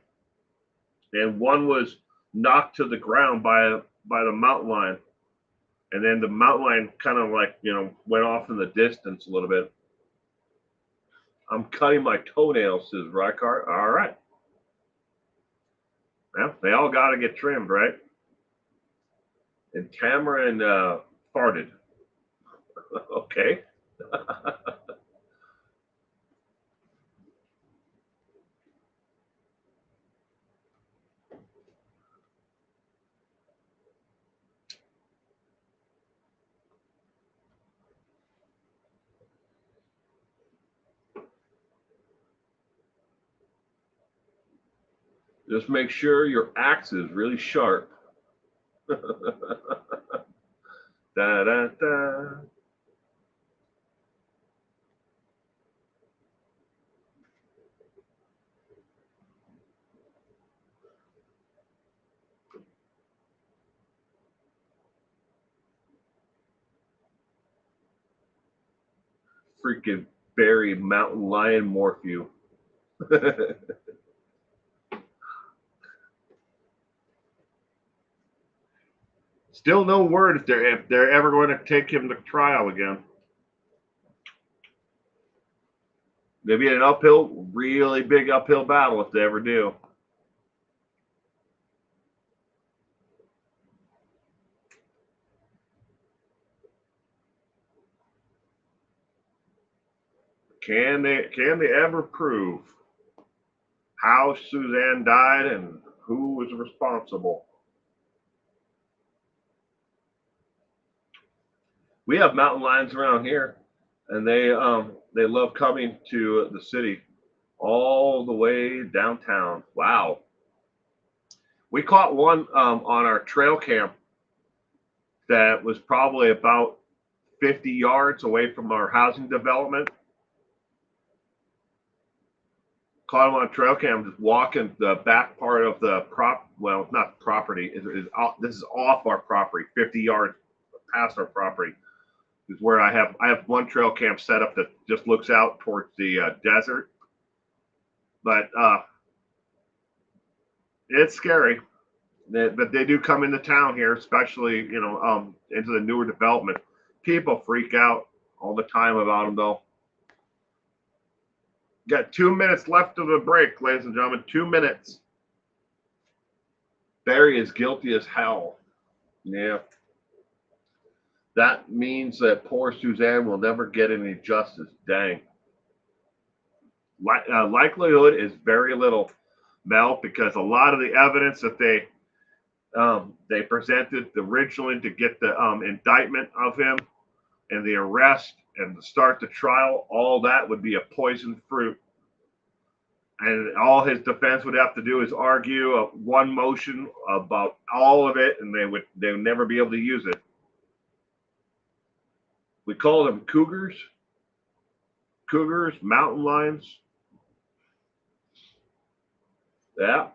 and one was knocked to the ground by the mountain lion, and then the mountain lion kind of like went off in the distance a little bit. I'm cutting my toenails, says Rykart. All right. Well, they all got to get trimmed, right? And Tamarin farted. Okay. Just make sure your axe is really sharp. Da da da. Freaking berry mountain lion morph you. Still no word if they're ever going to take him to trial again. Maybe an really big uphill battle if they ever do. Can they ever prove how Suzanne died and Who was responsible? We have mountain lions around here, and they love coming to the city all the way downtown. Wow. We caught one on our trail cam that was probably about 50 yards away from our housing development. Caught him on trail cam just walking the back part of the well, not property, this is off our property, 50 yards past our property is where I have one trail cam set up that just looks out towards the desert. But it's scary. But they do come into town here, especially into the newer development. People freak out all the time about them, though. Got 2 minutes left of the break, ladies and gentlemen. 2 minutes. Barry is guilty as hell. Yeah. That means that poor Suzanne will never get any justice. Dang. Likelihood is very little, Mel, because a lot of the evidence that they presented originally to get the indictment of him and the arrest and to start the trial, all that would be a poisoned fruit. And all his defense would have to do is argue one motion about all of it, and they would never be able to use it. We call them cougars, mountain lions. Yeah.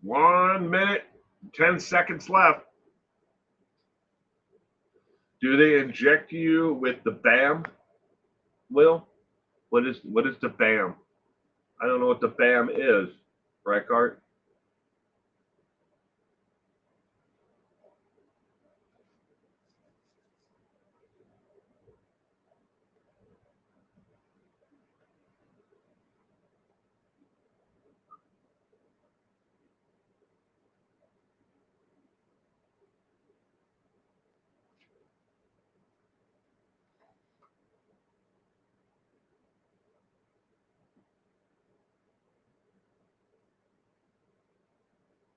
One minute, 10 seconds left. Do they inject you with the BAM, Will? What is the BAM? I don't know what the BAM is, Reichart.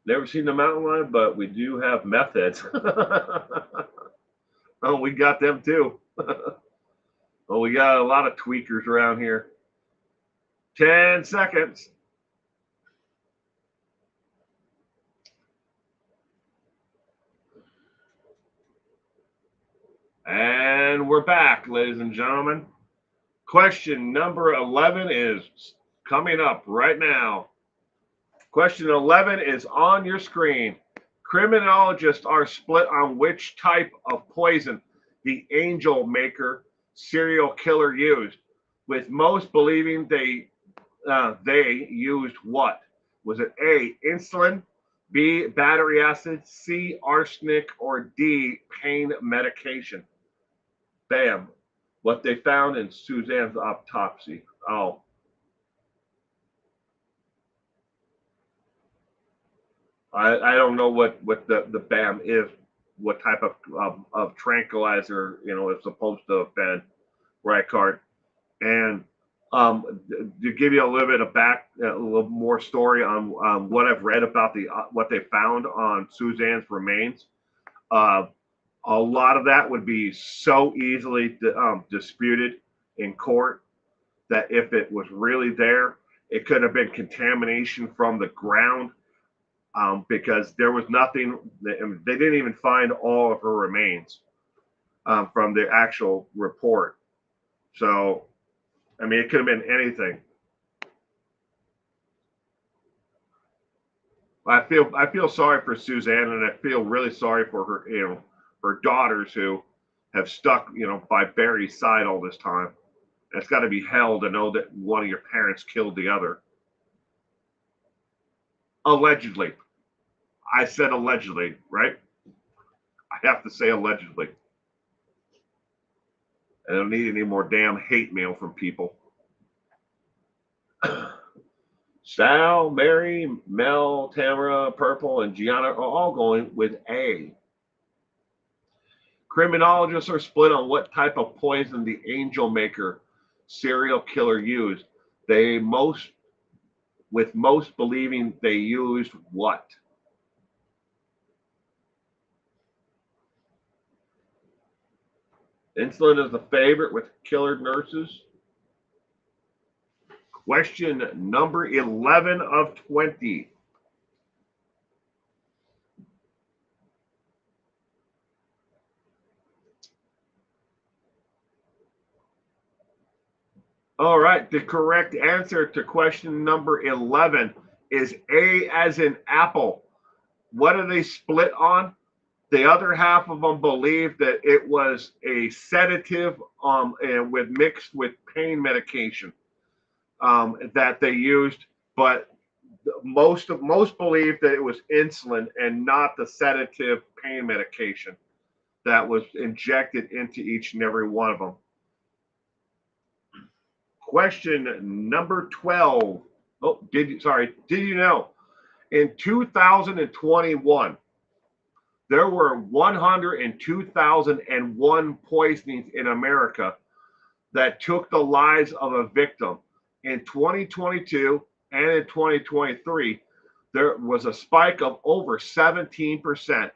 Never seen the mountain lion, but we do have meth heads. Oh, we got them too. Oh, we got a lot of tweakers around here. 10 seconds. And we're back, ladies and gentlemen. Question number 11 is coming up right now. Question 11 is on your screen. Criminologists are split on which type of poison the angel maker serial killer used, with most believing they used what? Was it A, insulin, B, battery acid, C, arsenic, or D, pain medication? Bam. What they found in Suzanne's autopsy. Oh. I don't know what the BAM is, what type of tranquilizer, it's supposed to have been, Reichard. And to give you a little bit of a little more story on what I've read about what they found on Suzanne's remains. A lot of that would be so easily disputed in court that if it was really there, it could have been contamination from the ground, because there was nothing. They didn't even find all of her remains from the actual report. So, I mean, it could have been anything. I feel sorry for Suzanne, and I feel really sorry for her, her daughters who have stuck, by Barry's side all this time. It's got to be hell to know that one of your parents killed the other. Allegedly. I said allegedly, right? I have to say allegedly. I don't need any more damn hate mail from people. Sal, Mary, Mel, Tamara, Purple, and Gianna are all going with A. Criminologists are split on what type of poison the angel maker serial killer used, They most, with most believing they used what? Insulin is the favorite with killer nurses. Question number 11 of 20. All right, the correct answer to question number 11 is A as in apple. What are they split on? The other half of them believe that it was a sedative and with mixed with pain medication that they used, but most believe that it was insulin and not the sedative pain medication that was injected into each and every one of them. Question number 12. Oh, did you know in 2021 there were 102,001 poisonings in America that took the lives of a victim. In 2022 and in 2023, there was a spike of over 17%,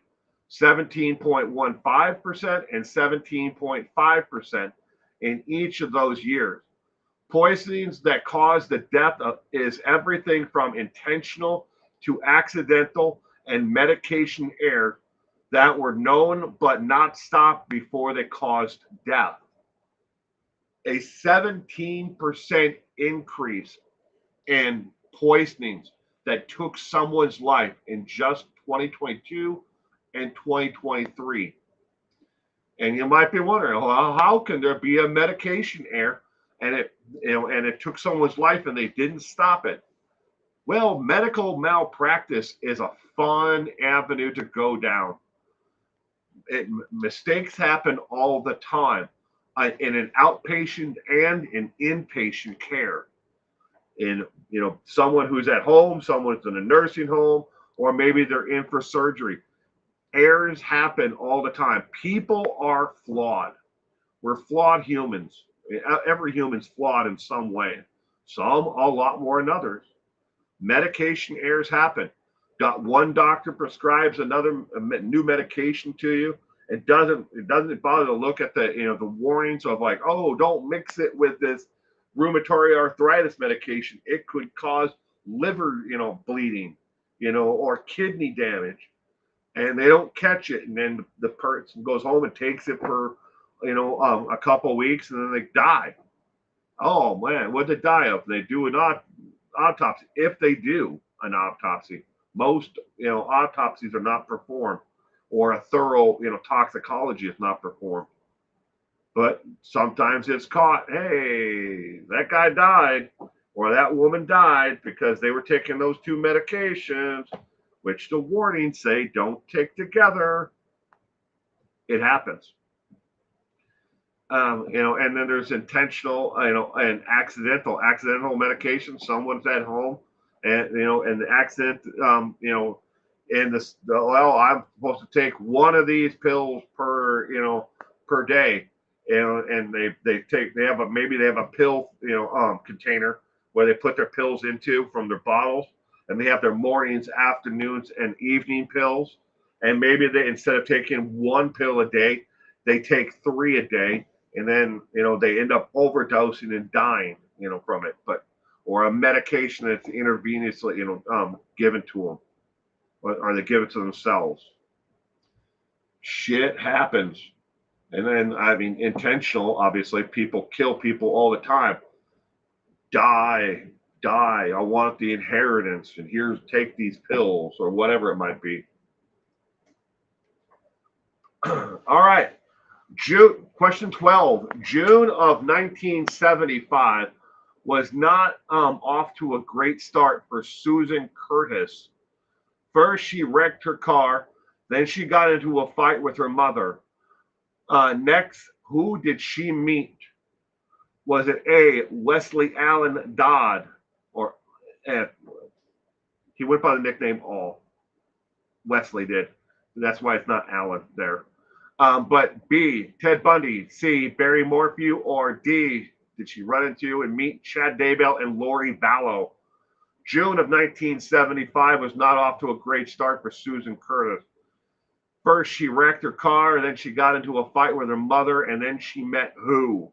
17.15%, and 17.5% in each of those years. Poisonings that cause the death is everything from intentional to accidental and medication error that were known but not stopped before they caused death. A 17% increase in poisonings that took someone's life in just 2022 and 2023. And you might be wondering, well, how can there be a medication error and it took someone's life and they didn't stop it? Well, medical malpractice is a fun avenue to go down. Mistakes happen all the time in an outpatient and in inpatient care. In someone who's at home, someone's in a nursing home, or maybe they're in for surgery. Errors happen all the time. People are flawed. We're flawed humans. Every human's flawed in some way. Some a lot more than others. Medication errors happen. One doctor prescribes another new medication to you. It doesn't bother to look at the warnings of like, oh, don't mix it with this rheumatoid arthritis medication. It could cause liver bleeding, or kidney damage, and they don't catch it, and then the person goes home and takes it for a couple of weeks, and then they die. Oh man, what did they die of? They do an autopsy. If they do an autopsy, most autopsies are not performed, or a thorough toxicology is not performed. But sometimes it's caught. Hey, that guy died, or that woman died because they were taking those two medications, which the warnings say don't take together. It happens. And then there's intentional, and accidental medication. Someone's at home, and the accident, and well, I'm supposed to take one of these pills per day, and maybe they have a pill, container where they put their pills into from their bottles, and they have their mornings, afternoons, and evening pills, and maybe they, instead of taking one pill a day, they take 3 a day, and then they end up overdosing and dying from it, or a medication that's intravenously given to them, or they give it to themselves. Shit happens. And then, I mean, intentional, obviously, people kill people all the time. Die, I want the inheritance, and take these pills, or whatever it might be. All right. Question 12. June of 1975 was not off to a great start for Susan Curtis. First, she wrecked her car. Then she got into a fight with her mother. Next, who did she meet? Was it A, Wesley Allen Dodd, or he went by the nickname All? Wesley did. That's why it's not Allen there. But B, Ted Bundy, C, Barry Morphew, or D, did she run into and meet Chad Daybell and Lori Vallow. June of 1975 was not off to a great start for Susan Curtis. First, she wrecked her car, and then she got into a fight with her mother, and then she met who?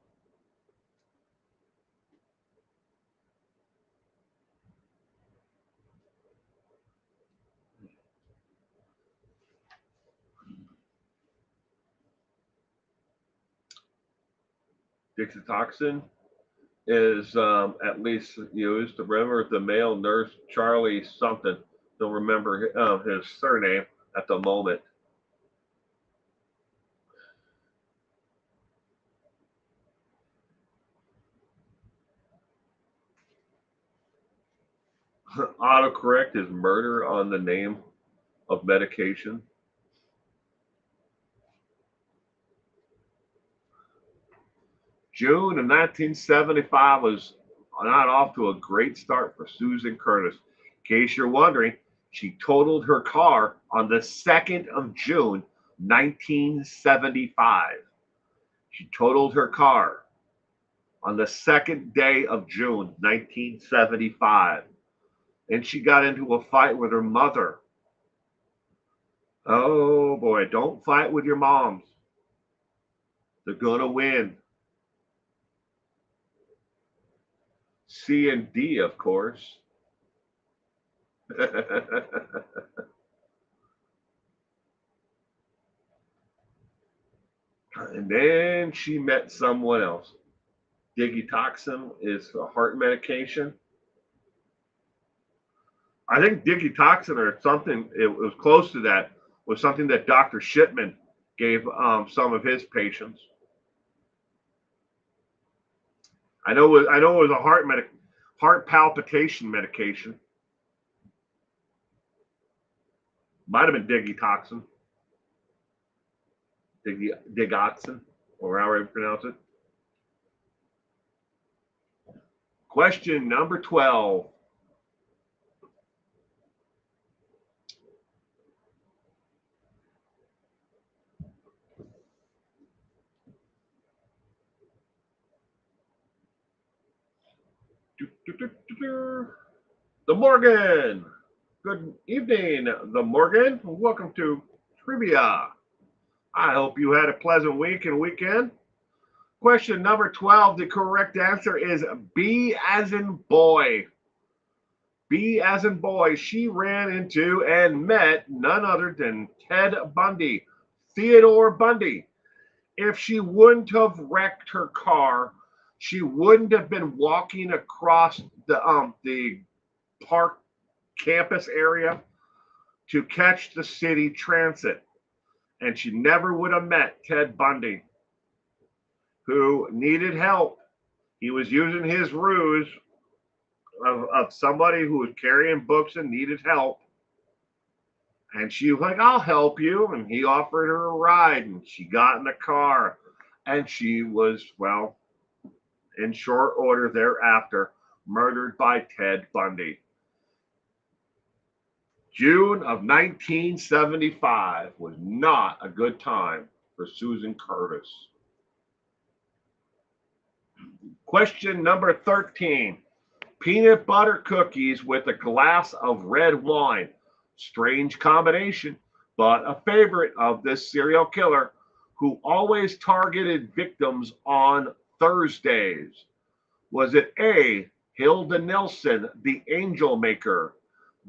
Dixitoxin is at least used. Remember the male nurse, Charlie something. Don't remember his surname at the moment. Autocorrect is murder on the name of medication. June of 1975 was not off to a great start for Susan Curtis. In case you're wondering, she totaled her car on the 2nd of June, 1975. She totaled her car on the second day of June, 1975. And she got into a fight with her mother. Oh boy, don't fight with your moms. They're going to win. C and D, of course. And then she met someone else. Digitoxin is a heart medication. I think digitoxin or something, it was close to that, was something that Dr. Shipman gave some of his patients. I know it was a heart palpitation medication. Might have been digitoxin, digoxin, or however you pronounce it. Question number 12. The Morgan. Good evening, the Morgan. Welcome to Trivia. I hope you had a pleasant week and weekend. Question number 12. The correct answer is B as in boy. B as in boy. She ran into and met none other than Ted Bundy, Theodore Bundy. If she wouldn't have wrecked her car, she wouldn't have been walking across the park campus area to catch the city transit. And she never would have met Ted Bundy, who needed help. He was using his ruse of somebody who was carrying books and needed help. And she was like, I'll help you. And he offered her a ride, and she got in the car. And she was, well, in short order thereafter, murdered by Ted Bundy. June of 1975 was not a good time for Susan Curtis. Question number 13. Peanut butter cookies with a glass of red wine. Strange combination, but a favorite of this serial killer who always targeted victims on Thursdays. Was it A, Hilda Nelson, the angel maker?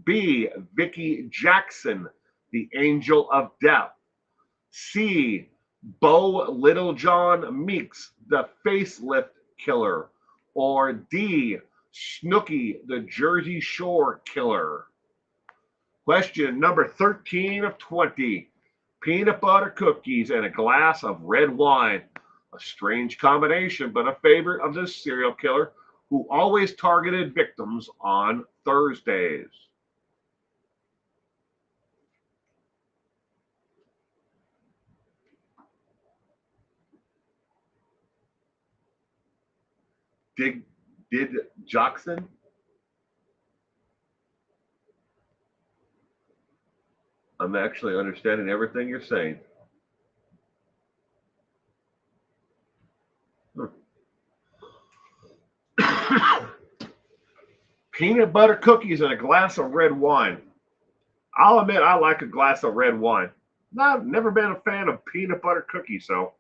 B, Vicky Jackson, the angel of death? C, Bo Littlejohn Meeks, the facelift killer? Or D, Snooky, the Jersey Shore killer? Question number 13 of 20. Peanut butter cookies and a glass of red wine. A strange combination, but a favorite of this serial killer who always targeted victims on Thursdays. Did Jackson? I'm actually understanding everything you're saying. Peanut butter cookies and a glass of red wine. I'll admit I like a glass of red wine. I've never been a fan of peanut butter cookies, so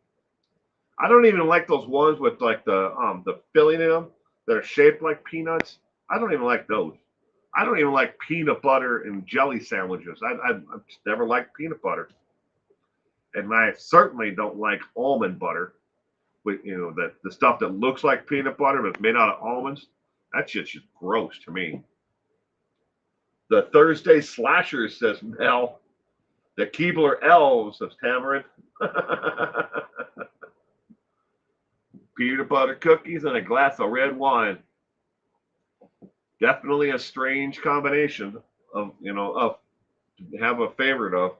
I don't even like those ones with like the filling in them that are shaped like peanuts. I don't even like those. I don't even like peanut butter and jelly sandwiches. I've just never liked peanut butter, and I certainly don't like almond butter. With the stuff that looks like peanut butter but it's made out of almonds. That shit's just gross to me. The Thursday slashers, says Mel. The Keebler elves, says Tamarin. Peanut butter cookies and a glass of red wine. Definitely a strange combination of to have a favorite of.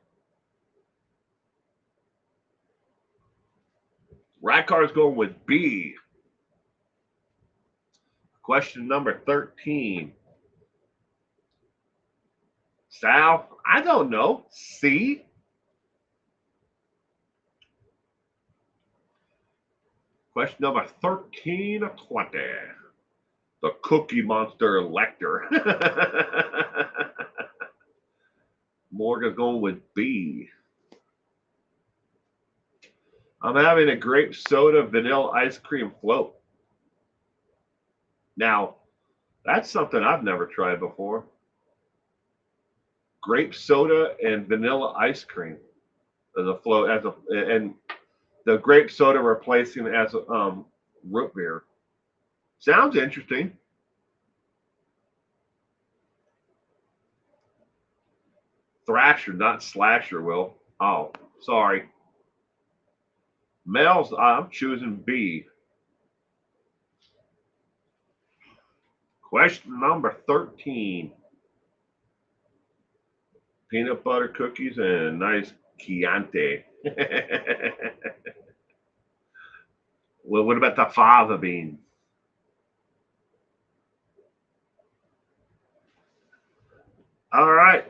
Rakar's going with B. Question number 13. Sal, I don't know. C. Question number 13 of 20. The Cookie Monster Lecter. Morgan's going with B. I'm having a grape soda vanilla ice cream float. Now, that's something I've never tried before. Grape soda and vanilla ice cream as a float, and the grape soda replacing as root beer. Sounds interesting. Thrasher, not Slasher, Will. Oh, sorry. Mel's, I'm choosing B. Question number 13. Peanut butter cookies and a nice Chianti. Well, what about the fava beans? All right.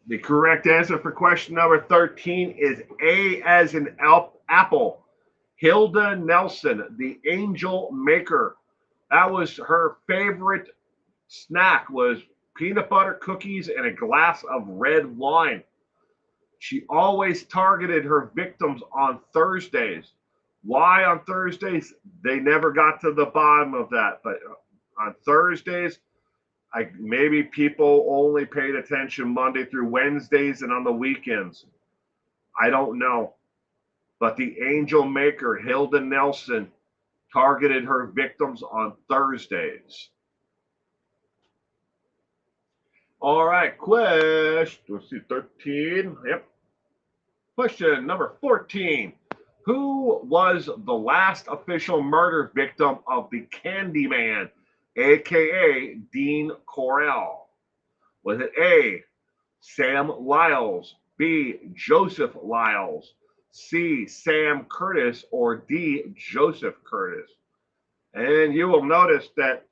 The correct answer for question number 13 is A as in apple. Hilda Nelson, the angel maker. That was her favorite snack was peanut butter cookies and a glass of red wine. She always targeted her victims on Thursdays. Why on Thursdays? They never got to the bottom of that. But on Thursdays, maybe people only paid attention Monday through Wednesdays and on the weekends. I don't know. But the angel maker, Hilda Nelson, targeted her victims on Thursdays. All right, question. Let's see, 13. Yep. Question number 14. Who was the last official murder victim of the Candyman, aka Dean Corell? Was it A, Sam Lyles, B, Joseph Lyles, C, Sam Curtis, or D, Joseph Curtis? And you will notice that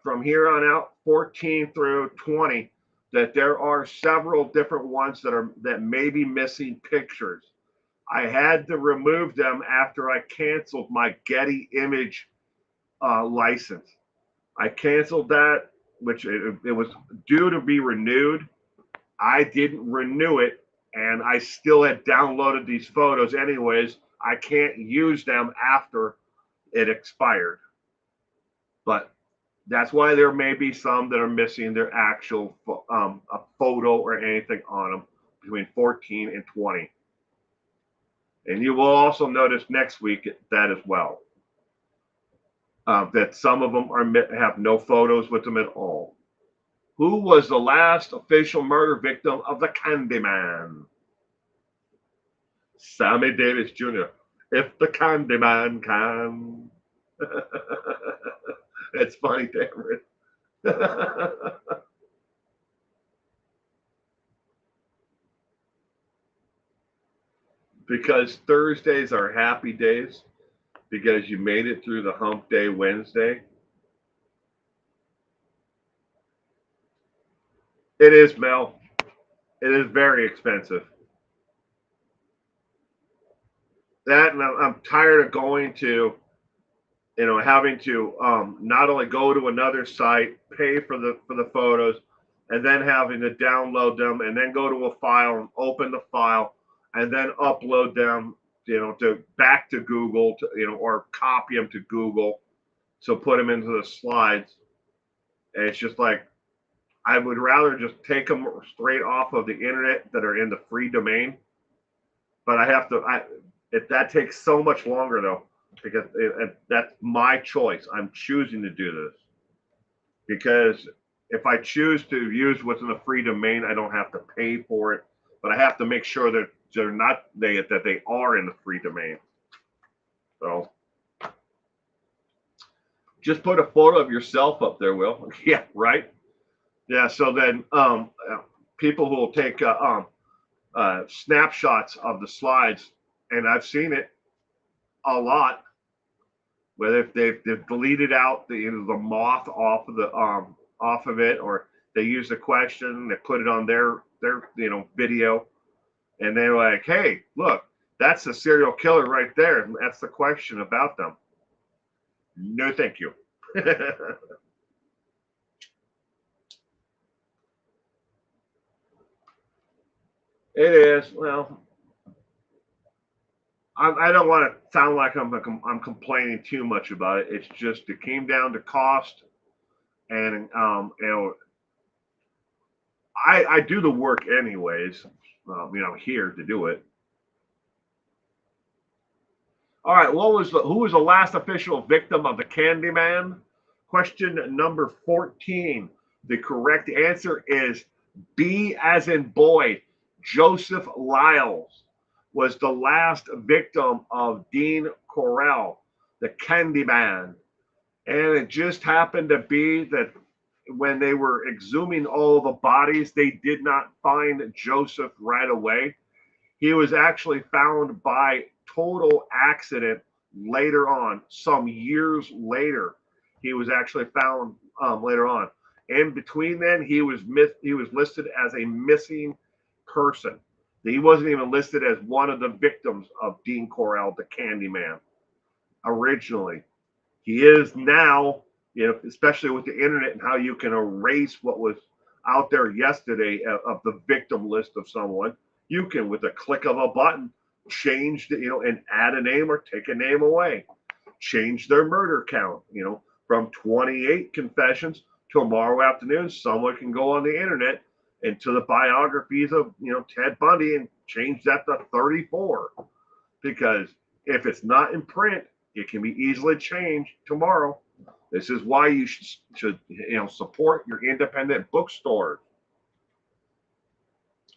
from here on out, 14 through 20, that there are several different ones that may be missing pictures. I had to remove them after I canceled my Getty image license. I canceled that, which it was due to be renewed. I didn't renew it, and I still had downloaded these photos anyways. I can't use them after it expired. But that's why there may be some that are missing their actual a photo or anything on them between 14 and 20. And you will also notice next week that as well. That some of them have no photos with them at all. Who was the last official murder victim of the Candyman? Sammy Davis Jr. If the Candyman can. It's funny, David. Because Thursdays are happy days because you made it through the hump day Wednesday. It is, Mel. It is very expensive. That, and I'm tired of going to having to not only go to another site, pay for the photos, and then having to download them, and then go to a file and open the file, and then upload them, to back to Google, or copy them to Google, to put them into the slides. And it's just like, I would rather just take them straight off of the internet that are in the free domain. But I have to, that takes so much longer though, because that's my choice. I'm choosing to do this because if I choose to use what's in the free domain, I don't have to pay for it, but I have to make sure that that they are in the free domain. So just put a photo of yourself up there, Will. Yeah, right. Yeah. So then, people who will take snapshots of the slides, and I've seen it a lot. Whether if they've deleted out the moth off of it, or they use a question, they put it on their video, and they're like, hey, look, that's a serial killer right there, and that's the question about them. No, thank you. It is. Well, I don't want to sound like I'm complaining too much about it. It's just it came down to cost, and I do the work anyways. Here to do it. All right, who was the last official victim of the Candyman? Question number 14. The correct answer is B as in boy. Joseph Lyles was the last victim of Dean Corell, the Candyman. And it just happened to be that when they were exhuming all the bodies, they did not find Joseph right away. He was actually found by total accident later on, some years later. He was actually found later on. In between then, he was listed as a missing person. He wasn't even listed as one of the victims of Dean Corell, the Candyman, originally. He is now, especially with the internet and how you can erase what was out there yesterday of the victim list of someone. You can, with a click of a button, change and add a name or take a name away. Change their murder count, from 28 confessions tomorrow afternoon. Someone can go on the internet into the biographies of, Ted Bundy and change that to 34. Because if it's not in print, it can be easily changed tomorrow. This is why you should support your independent bookstore.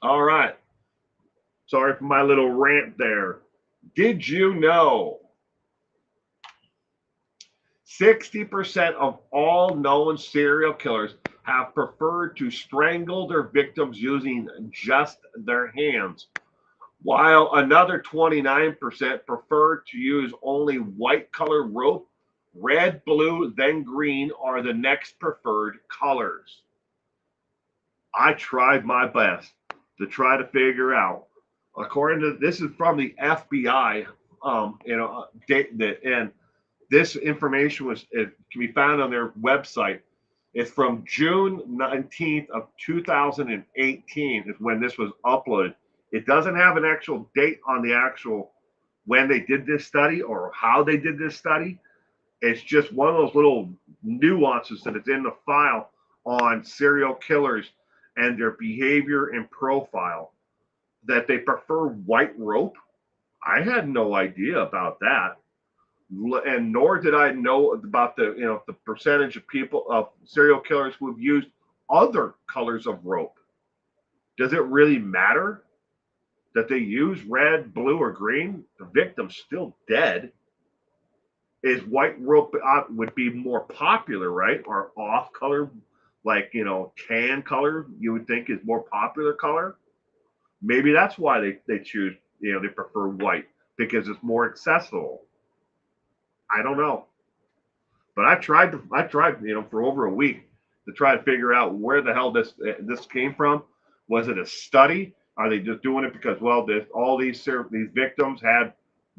All right. Sorry for my little rant there. Did you know 60% of all known serial killers have preferred to strangle their victims using just their hands, while another 29% prefer to use only white color rope? Red, blue, then green are the next preferred colors. I tried my best to try to figure out. According to this is from the FBI, and this information it can be found on their website. It's from June 19th of 2018 is when this was uploaded. It doesn't have an actual date on the actual when they did this study or how they did this study. It's just one of those little nuances that is in the file on serial killers and their behavior and profile, that they prefer white rope. I had no idea about that, and nor did I know about the percentage of people of serial killers who have used other colors of rope. Does it really matter that they use red, blue, or green? The victim's still dead. Is white rope would be more popular, right? Or off color, like tan color, you would think is more popular color. Maybe that's why they choose, they prefer white because it's more accessible. I don't know, but I tried, for over a week to try to figure out where the hell this came from. Was it a study? Are they just doing it because, well, all these victims had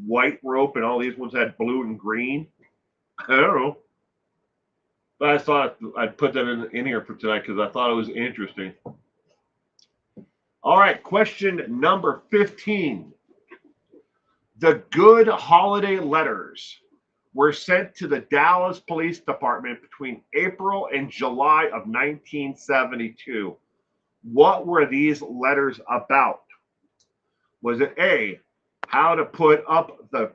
white rope and all these ones had blue and green? I don't know. But I thought I'd put that in here for tonight because I thought it was interesting. All right, question number 15. The good holiday letters were sent to the Dallas Police Department between April and July of 1972. What were these letters about? Was it A, how to put up the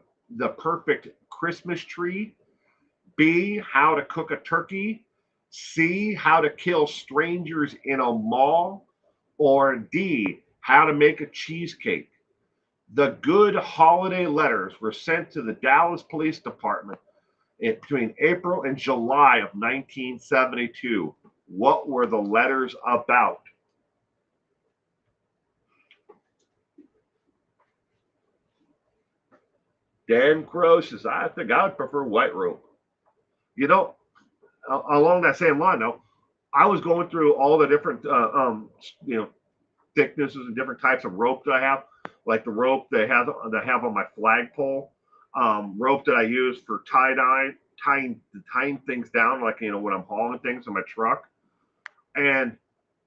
perfect Christmas tree? B, how to cook a turkey? C, how to kill strangers in a mall? Or D, how to make a cheesecake? The good holiday letters were sent to the Dallas Police Department between April and July of 1972. What were the letters about? Dan Crow says, I think I would prefer white rope. You know, along that same line, though, I was going through all the different, thicknesses and different types of rope that I have, like the rope that I have on my flagpole, rope that I use for tying things down, like when I'm hauling things in my truck, and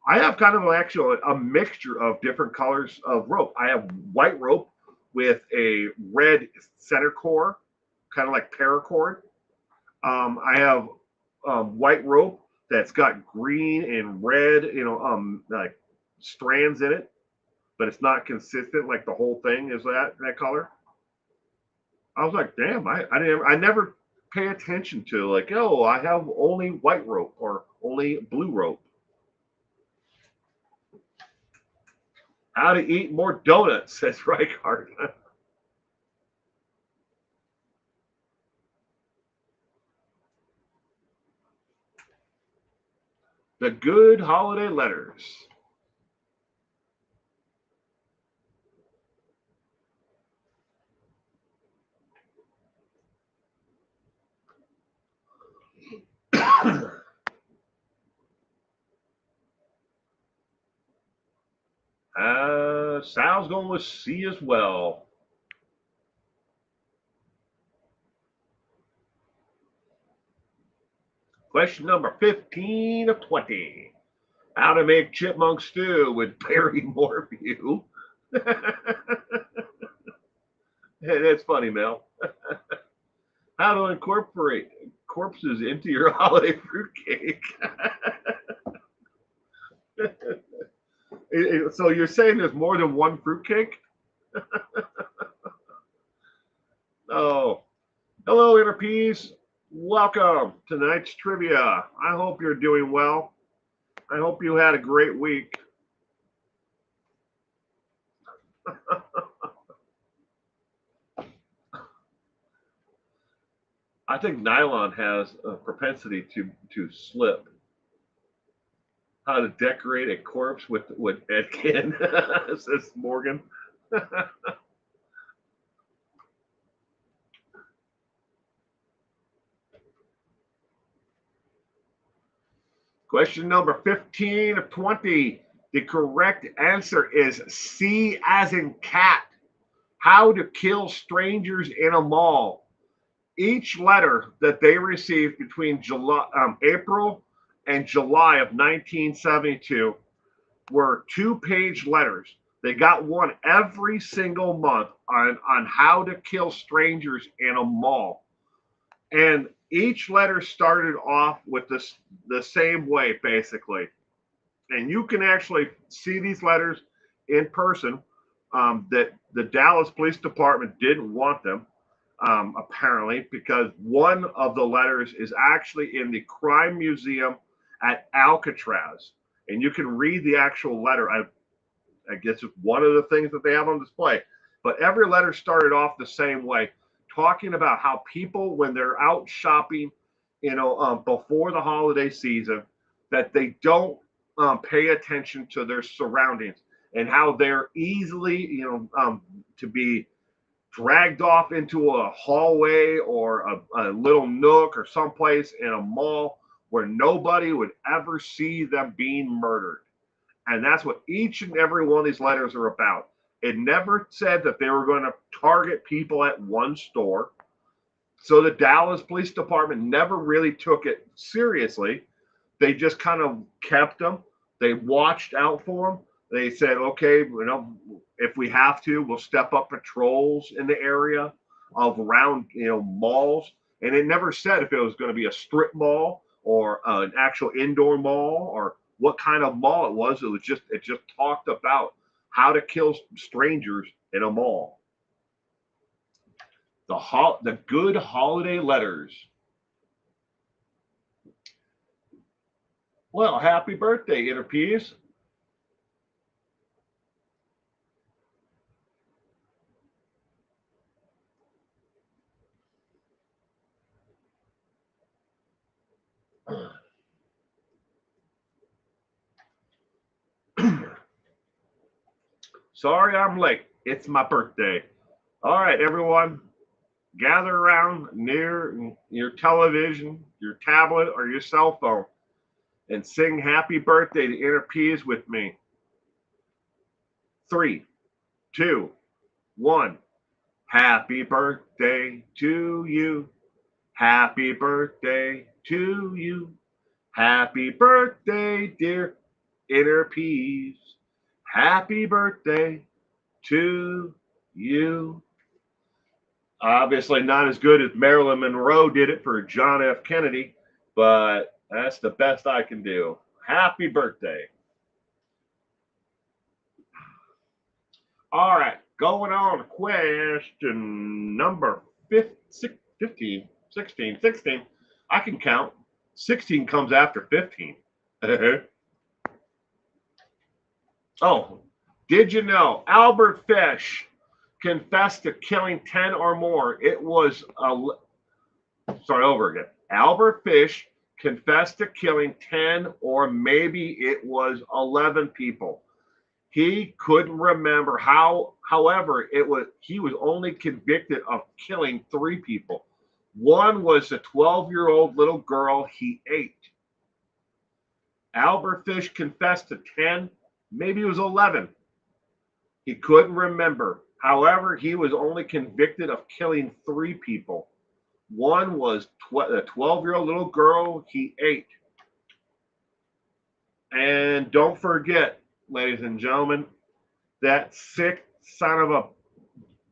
I have kind of actually a mixture of different colors of rope. I have white rope with a red center core, kind of like paracord. I have white rope that's got green and red, like strands in it, but it's not consistent. Like the whole thing is that color. I was like, damn, I never pay attention to like, oh, I have only white rope or only blue rope. How to eat more donuts, says Reichard. The good holiday letters. Sal's going with C as well. Question number 15 of 20. How to make chipmunk stew with Barry Morphew. That's funny, Mel. How to incorporate corpses into your holiday fruitcake. So you're saying there's more than one fruitcake? Oh, hello, Inner Peace. Welcome to tonight's trivia. I hope you're doing well. I hope you had a great week. I think nylon has a propensity to slip. How to decorate a corpse with Edkin, says Morgan. Question number 15 of 20. The correct answer is C as in cat. How to kill strangers in a mall. Each letter that they received between April and July of 1972 were 2-page letters. They got one every single month on how to kill strangers in a mall. And each letter started off with the same way, basically. And you can actually see these letters in person. That the Dallas Police Department didn't want them, apparently, because one of the letters is actually in the Crime Museum at Alcatraz. And you can read the actual letter. I guess it's one of the things that they have on display. But every letter started off the same way, talking about how people, when they're out shopping, before the holiday season, that they don't pay attention to their surroundings and how they're easily, to be dragged off into a hallway or a little nook or someplace in a mall where nobody would ever see them being murdered. And that's what each and every one of these letters are about. It never said that they were going to target people at one store. So the Dallas Police Department never really took it seriously. They just kind of kept them. They watched out for them. They said, okay, if we have to, we'll step up patrols in the area of around, malls. And it never said if it was going to be a strip mall or an actual indoor mall or what kind of mall it was. It just talked about how to kill strangers in a mall. The good holiday letters. Well, happy birthday, Inner Peace. Sorry I'm late. It's my birthday. All right, everyone, gather around near your television, your tablet, or your cell phone and sing happy birthday to Inner Peace with me. 3, 2, 1. Happy birthday to you. Happy birthday to you. Happy birthday, dear Inner Peace. Happy birthday to you. Obviously, not as good as Marilyn Monroe did it for John F. Kennedy, but that's the best I can do. Happy birthday. All right, going on to question number 15, 16. I can count. 16 comes after 15. Oh, did you know Albert Fish confessed to killing 10 or more? Start over again. Albert Fish confessed to killing 10 or maybe it was 11 people. He couldn't remember how, however, he was only convicted of killing 3 people. One was a 12-year-old little girl he ate. Albert Fish confessed to 10, maybe it was 11. He couldn't remember. However, he was only convicted of killing 3 people. One was a 12-year-old little girl he ate. And don't forget, ladies and gentlemen, that sick son of a,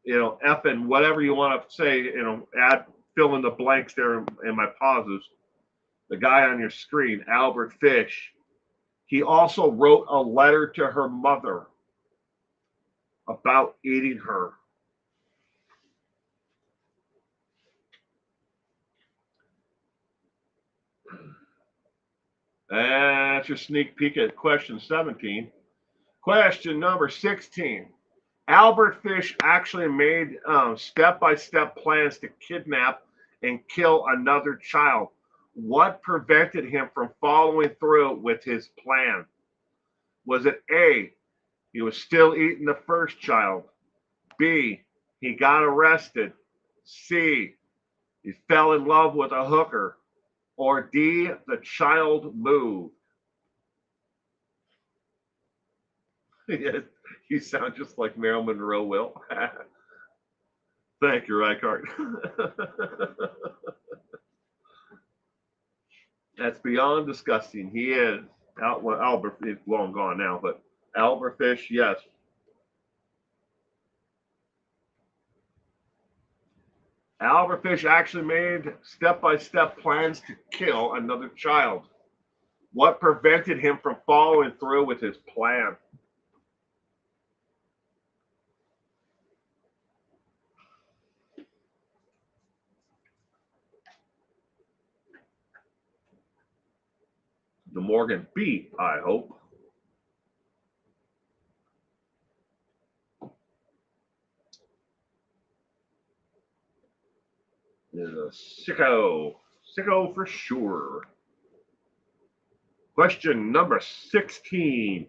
effing whatever you want to say, add, fill in the blanks there in my pauses. The guy on your screen, Albert Fish, he also wrote a letter to her mother about eating her. That's your sneak peek at question 17. Question number 16. Albert Fish actually made step-by-step plans to kidnap and kill another child. What prevented him from following through with his plan? Was it A, he was still eating the first child? B, he got arrested? C, he fell in love with a hooker? Or D, the child moved? You sound just like Marilyn Monroe will. Thank you, Reichart. That's beyond disgusting. He is. Albert is long gone now, but Albert Fish, yes. Albert Fish actually made step-by-step plans to kill another child. What prevented him from following through with his plan? The Morgan B, I hope. Is a sicko. Sicko for sure. Question number 16.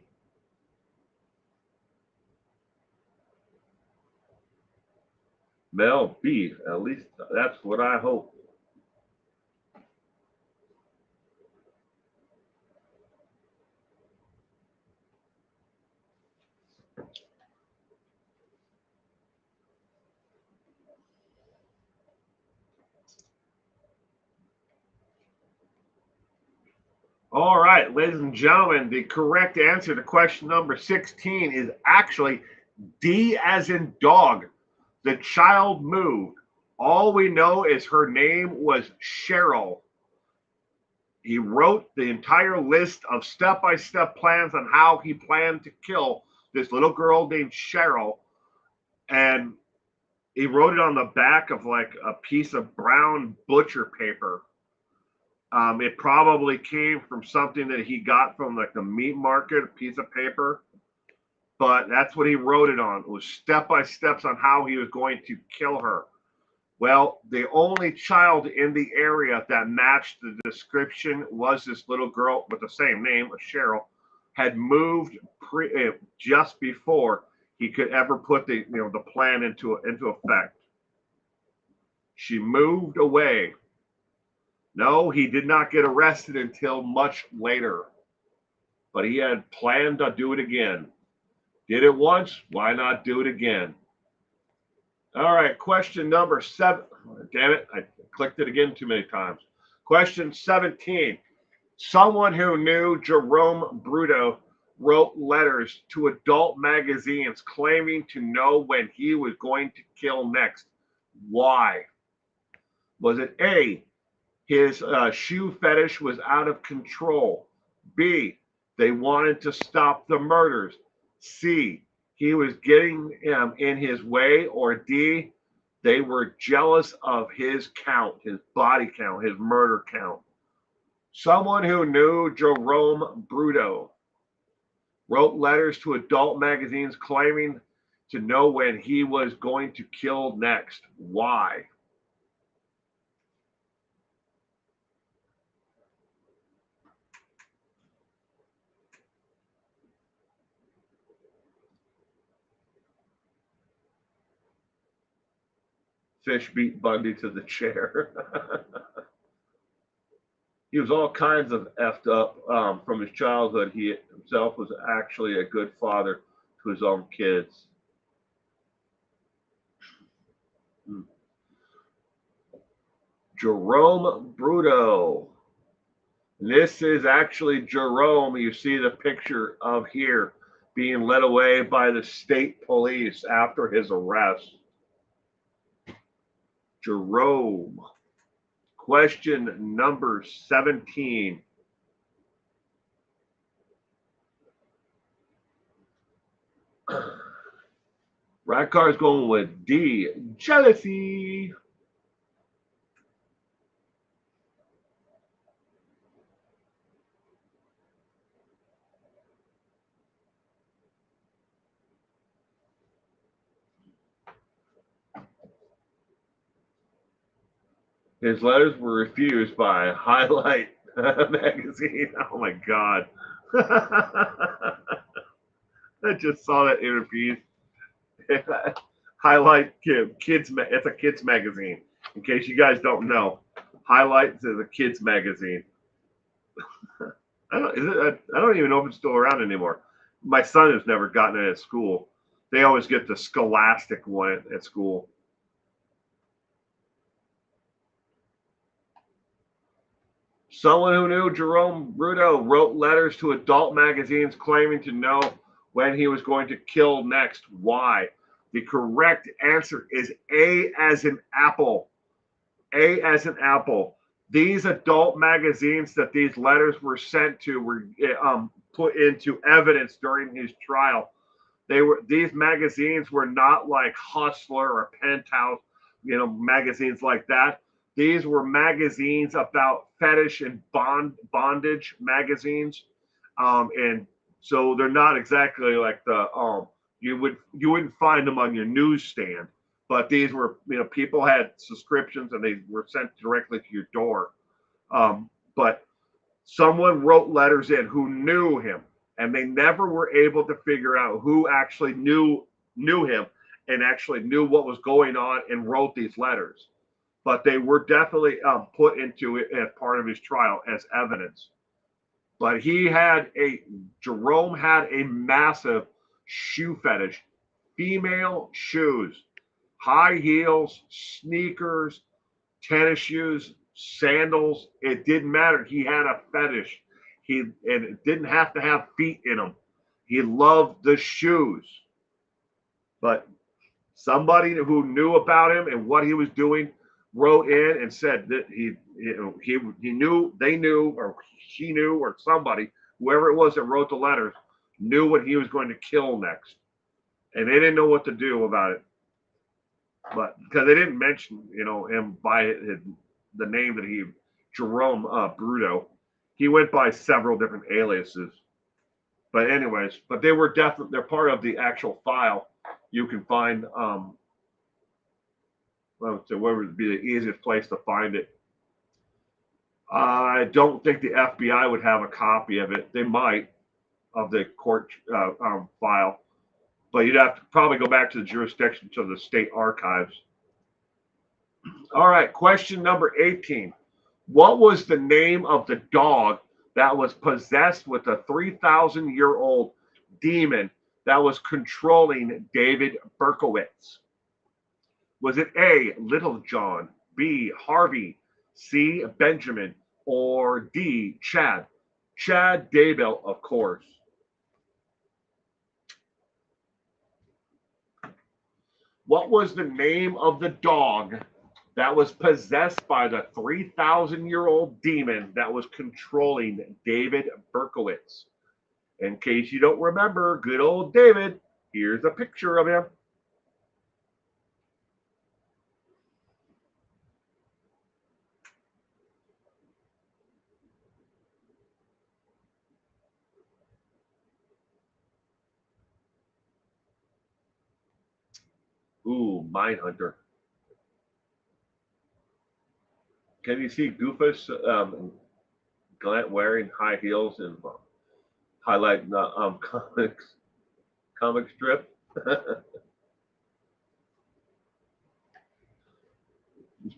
Mel B, at least that's what I hope. All right, ladies and gentlemen, the correct answer to question number 16 is actually D as in dog. The child moved. All we know is her name was Cheryl. He wrote the entire list of step by step plans on how he planned to kill this little girl named Cheryl. And he wrote it on the back of like a piece of brown butcher paper. It probably came from something that he got from like the meat market, a piece of paper. But that's what he wrote it on. It was step by steps on how he was going to kill her. Well, the only child in the area that matched the description was this little girl with the same name, Cheryl, had moved just before he could ever put the plan into effect. She moved away. No, he did not get arrested until much later, but he had planned to do it again. Did it once, why not do it again? All right, question number 7. Damn it, I clicked it again too many times. Question 17. Someone who knew Jerome Bruto wrote letters to adult magazines claiming to know when he was going to kill next. Why? Was it A, his shoe fetish was out of control? B, they wanted to stop the murders? C, he was getting in his way? Or D, they were jealous of his count, his body count, his murder count? Someone who knew Jerome Bruto wrote letters to adult magazines claiming to know when he was going to kill next. Why? Fish beat Bundy to the chair. He was all kinds of effed up from his childhood. He himself was actually a good father to his own kids. Jerome Bruto. This is actually Jerome. You see the picture of here being led away by the state police after his arrest. Jerome. Question number 17. Rat is going with D, jealousy. His letters were refused by Highlight magazine. Oh my God. I just saw that interview. Highlight kids. It's a kids magazine. In case you guys don't know, Highlights is a kids magazine. I don't even know if it's still around anymore. My son has never gotten it at school. They always get the Scholastic one at school. Someone who knew Jerome Bruto wrote letters to adult magazines claiming to know when he was going to kill next. Why? The correct answer is A as in apple. A as in apple. These adult magazines that these letters were sent to were put into evidence during his trial. These magazines were not like Hustler or Penthouse, magazines like that. These were magazines about fetish and bondage magazines, and so they're not exactly like the you wouldn't find them on your newsstand. But these were, people had subscriptions and they were sent directly to your door. But someone wrote letters in who knew him, and they never were able to figure out who actually knew him and actually knew what was going on and wrote these letters. But they were definitely put into it as part of his trial as evidence. But Jerome had a massive shoe fetish, female shoes, high heels, sneakers, tennis shoes, sandals. It didn't matter. He had a fetish. And it didn't have to have feet in them. He loved the shoes. But somebody who knew about him and what he was doing wrote in and said that he knew, they knew, or she knew, or somebody, whoever it was that wrote the letters, knew what he was going to kill next, and they didn't know what to do about it. But because they didn't mention, him by the name that he, Jerome Bruto, he went by several different aliases. But anyways, but they were definitely, they're part of the actual file. You can find well, so where would be the easiest place to find it? I don't think the FBI would have a copy of it. They might, of the court file, but you'd have to probably go back to the jurisdiction to the state archives. All right, question number 18. What was the name of the dog that was possessed with a 3,000-year-old demon that was controlling David Berkowitz? Was it A, Little John, B, Harvey, C, Benjamin, or D, Chad? Chad Daybell, of course. What was the name of the dog that was possessed by the 3,000-year-old demon that was controlling David Berkowitz? In case you don't remember, good old David, here's a picture of him. Ooh, Mindhunter. Can you see Goofus wearing high heels and highlighting the comic strip?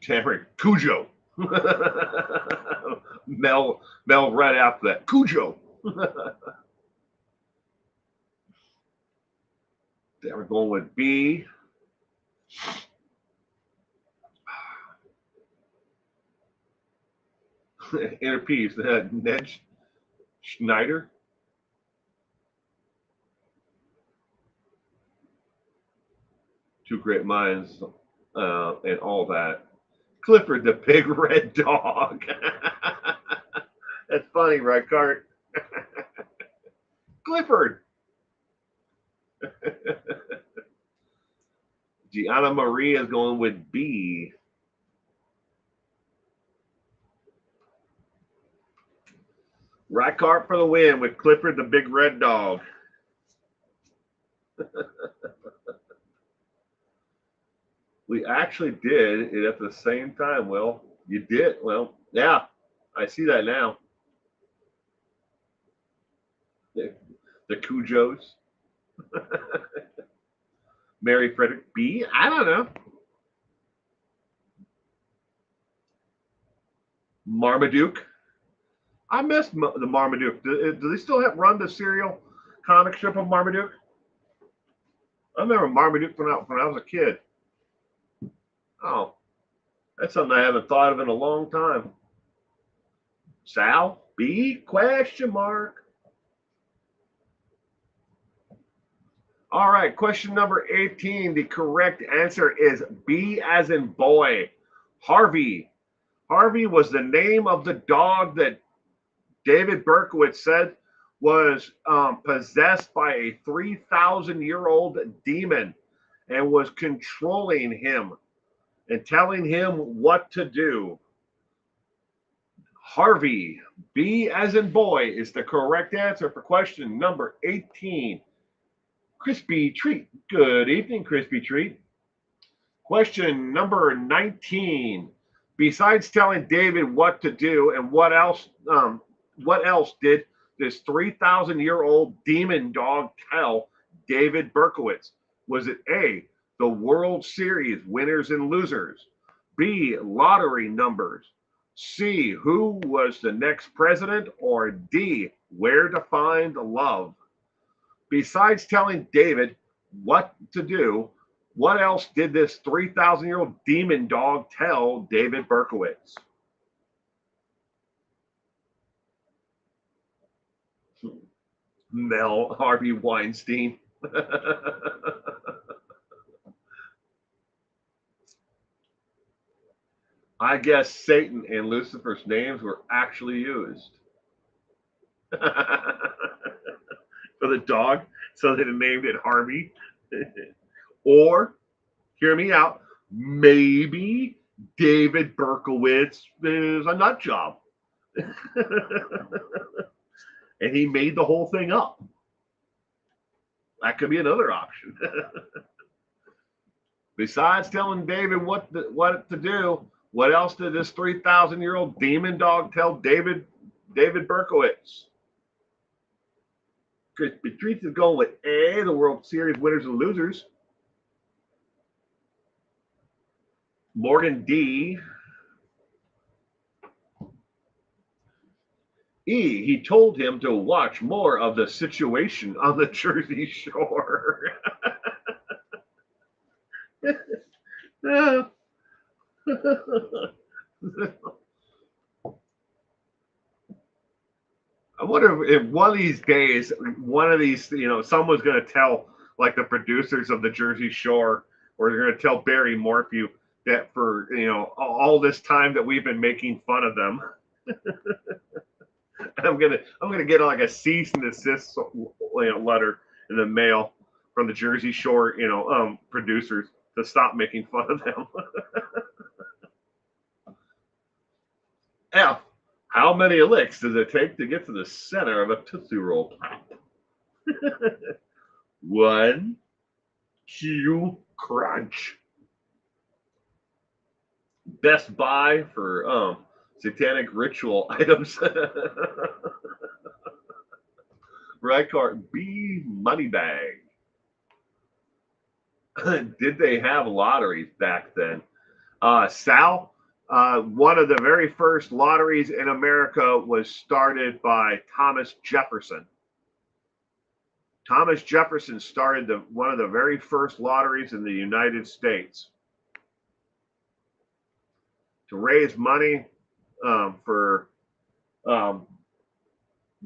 Tamarind, Cujo. Mel right after that. Cujo. Then we're going with B. Inner Peace. Ned Schneider. Two great minds and all that. Clifford the big red dog. That's funny, right, Cart? Clifford. Gianna Marie is going with B. Right cart for the win with Clifford the big red dog. We actually did it at the same time, Will. You did? Well, yeah, I see that now. The Cujos. Mary Frederick B. I don't know. Marmaduke. I missed the Marmaduke. Do they still run the serial comic strip of Marmaduke? I remember Marmaduke when I was a kid. Oh, that's something I haven't thought of in a long time. Sal B? Question mark. All right, question number 18. The correct answer is B as in boy. Harvey. Harvey was the name of the dog that David Berkowitz said was possessed by a 3,000-year-old demon and was controlling him and telling him what to do. Harvey, B as in boy, is the correct answer for question number 18. Crispy Treat. Good evening, Crispy Treat. Question number 19. Besides telling David what to do and what else did this 3,000-year-old demon dog tell David Berkowitz? Was it A, the World Series winners and losers, B, lottery numbers, C, who was the next president, or D, where to find love? Besides telling David what to do, what else did this 3,000-year-old demon dog tell David Berkowitz? Mel Harvey Weinstein. I guess Satan and Lucifer's names were actually used for the dog, so they named it Harvey. Or, hear me out, maybe David Berkowitz is a nut job. And he made the whole thing up. That could be another option. Besides telling David what to do, what else did this 3,000-year-old demon dog tell David Berkowitz? Chris Patrice is going with A, the World Series winners and losers. Morgan D. E, he told him to watch more of the situation on the Jersey Shore. I wonder if one of these days, someone's going to tell, like the producers of the Jersey Shore, or they're going to tell Barry Morphew that for, all this time that we've been making fun of them, I'm gonna get like a cease and desist letter in the mail from the Jersey Shore producers to stop making fun of them. F, how many licks does it take to get to the center of a Tootsie Roll Pop? 1, 2, crunch. Best Buy for satanic ritual items. Red card B, money bag. Did they have lotteries back then? Sal, one of the very first lotteries in America was started by Thomas Jefferson. Thomas Jefferson started one of the very first lotteries in the United States to raise money for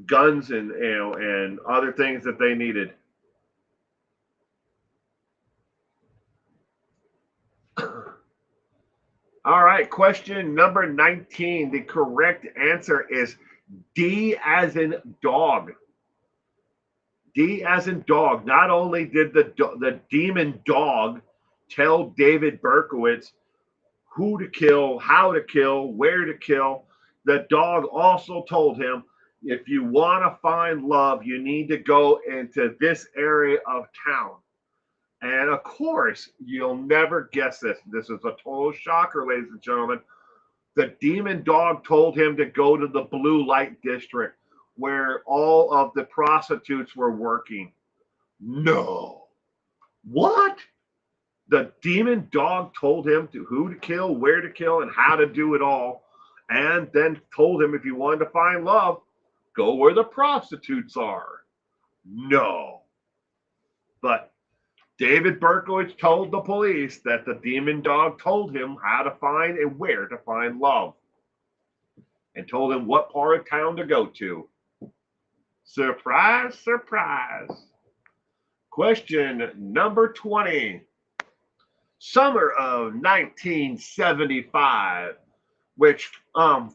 guns and other things that they needed. All right, question number 19. The correct answer is D as in dog. D as in dog. Not only did the demon dog tell David Berkowitz who to kill, how to kill, where to kill, the dog also told him, if you want to find love, you need to go into this area of town. And of course, you'll never guess this. This is a total shocker, ladies and gentlemen. The demon dog told him to go to the blue light district where all of the prostitutes were working. No. What? The demon dog told him who to kill, where to kill, and how to do it all. And then told him if you wanted to find love, go where the prostitutes are. No. But David Berkowitz told the police that the demon dog told him how to find and where to find love. And told him what part of town to go to. Surprise, surprise. Question number 20. Summer of 1975, which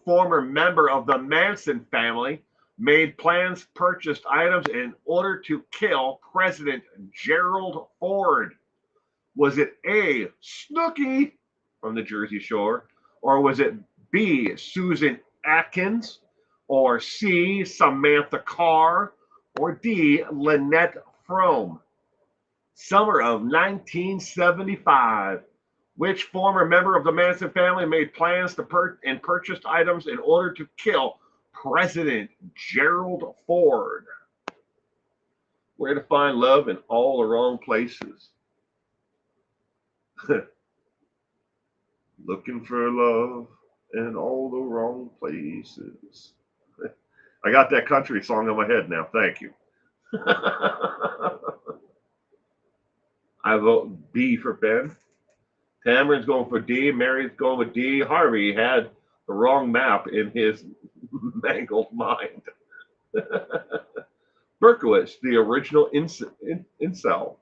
former member of the Manson family made plans, purchased items in order to kill President Gerald Ford. Was it A, Snooki from the Jersey Shore, or was it B, Susan Atkins, or C, Samantha Carr, or D, Lynette Frome? Summer of 1975. Which former member of the Manson family made plans to purchased items in order to kill President Gerald Ford? Where to find love in all the wrong places. Looking for love in all the wrong places. I got that country song in my head now. Thank you. I vote B for Ben. Cameron's going for D. Mary's going with D. Harvey had the wrong map in his mangled mind. Berkowitz, the original incel.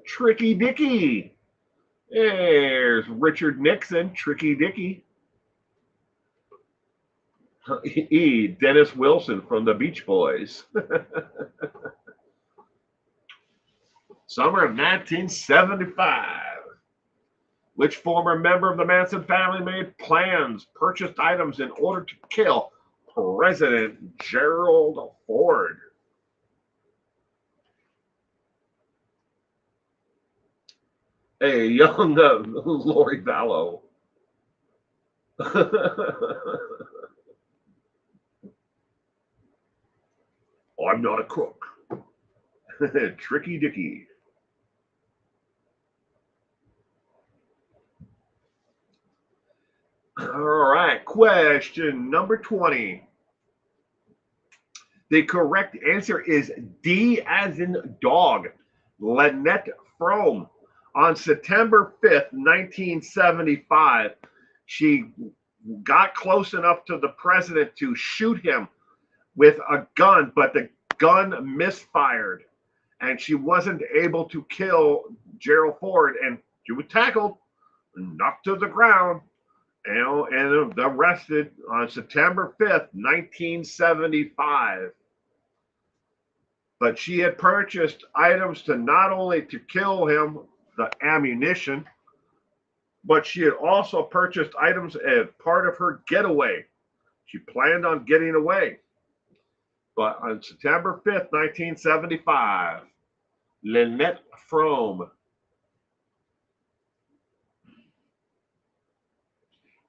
Tricky Dicky. There's Richard Nixon, Tricky Dicky. Dennis Wilson from the Beach Boys. Summer of 1975. Which former member of the Manson family made plans, purchased items in order to kill President Gerald Ford? A young Lori Vallow. I'm not a crook. Tricky Dicky. All right, question number 20. The correct answer is D as in dog. Lynette Fromm. On September 5th, 1975, she got close enough to the president to shoot him with a gun, but the gun misfired, and she wasn't able to kill Gerald Ford, and she was tackled, knocked to the ground, and arrested on September 5th, 1975. But she had purchased items to not only to kill him, the ammunition, but she had also purchased items as part of her getaway. She planned on getting away. But on September 5th, 1975, Lynette Fromm.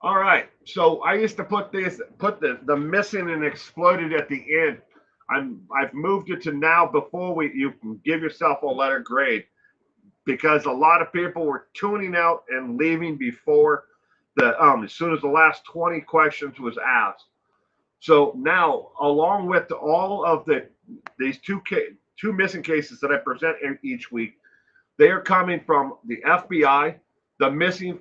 All right, so I used to put the missing and exploded at the end. I've moved it to now before you can give yourself a letter grade, because a lot of people were tuning out and leaving before as soon as the last 20 questions was asked. So now, along with all of these two missing cases that I present each week, they are coming from the FBI, the missing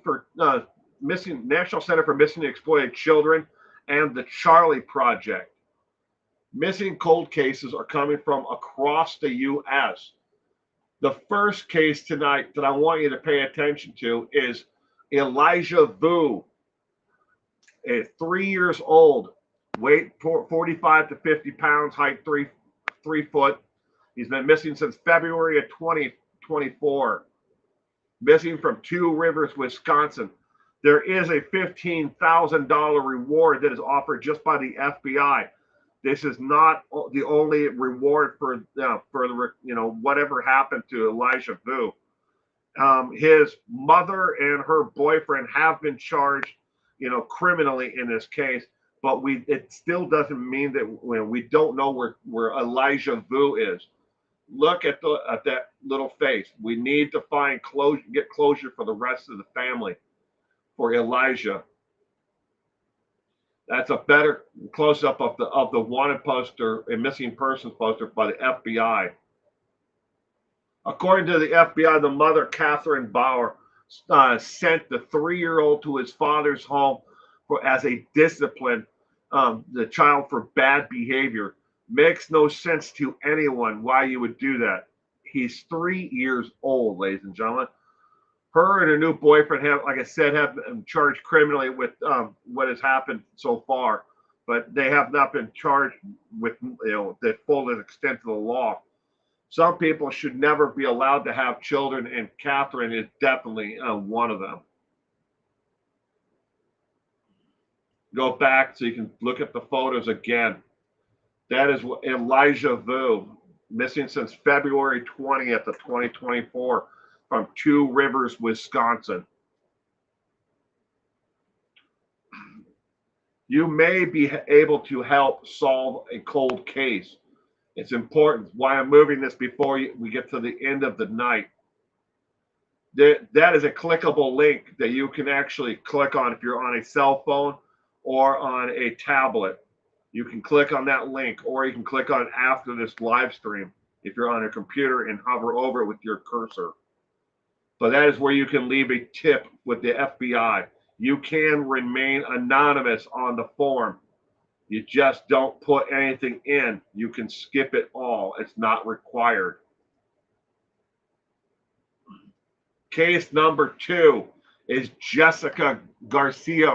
National Center for Missing and Exploited Children, and the Charlie Project. Missing cold cases are coming from across the U.S. The first case tonight that I want you to pay attention to is Elijah Vu, 3 years old, weight 45 to 50 pounds, height 3 foot. He's been missing since February of 2024. Missing from Two Rivers, Wisconsin. There is a $15,000 reward that is offered just by the FBI. This is not the only reward for whatever happened to Elijah Vu. His mother and her boyfriend have been charged, criminally in this case, but it still doesn't mean that we don't know where Elijah Vu is. Look at that little face. We need to get closure for the rest of the family for Elijah. That's a better close-up of the wanted poster and missing persons poster by the FBI. According to the FBI, the mother, Catherine Bauer, sent the 3-year-old to his father's home as a discipline, the child for bad behavior. Makes no sense to anyone why you would do that. He's 3 years old, ladies and gentlemen. Her and her new boyfriend have been charged criminally with what has happened so far, but they have not been charged with the full extent of the law. Some people should never be allowed to have children, and Catherine is definitely one of them. Go back so you can look at the photos again. That is Elijah Vu, missing since February 20th of 2024 from Two Rivers, Wisconsin. You may be able to help solve a cold case. It's important. Why I'm moving this before we get to the end of the night. That is a clickable link that you can actually click on if you're on a cell phone or on a tablet. You can click on that link, or you can click on it after this live stream if you're on a computer and hover over it with your cursor. But that is where you can leave a tip with the FBI. You can remain anonymous on the form. You just don't put anything in. You can skip it all. It's not required. Case number 2 is Jessica Garcia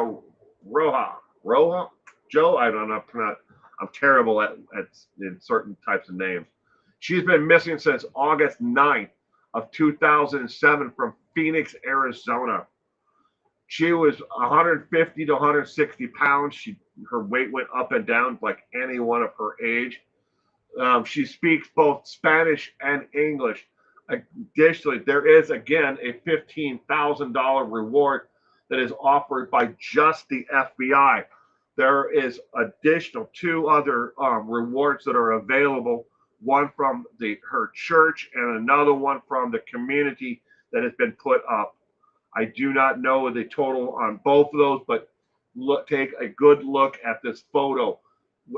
Roja. Roja? Joe? I don't know. I'm terrible at in certain types of names. She's been missing since August 9th of 2007 from Phoenix, Arizona. She was 150 to 160 pounds. Her weight went up and down like anyone of her age. She speaks both Spanish and English. Additionally, there is again a $15,000 reward that is offered by just the FBI. There is additional 2 other rewards that are available. One from her church and another one from the community that has been put up. I do not know the total on both of those, but take a good look at this photo.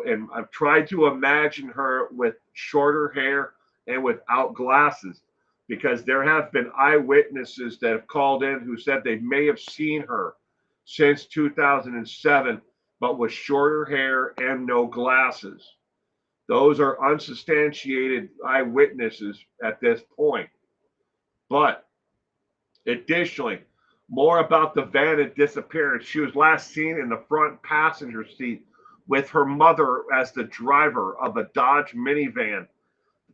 And I've tried to imagine her with shorter hair and without glasses, because there have been eyewitnesses that have called in who said they may have seen her since 2007, but with shorter hair and no glasses. Those are unsubstantiated eyewitnesses at this point. But additionally, more about the van and disappearance. She was last seen in the front passenger seat with her mother as the driver of a Dodge minivan,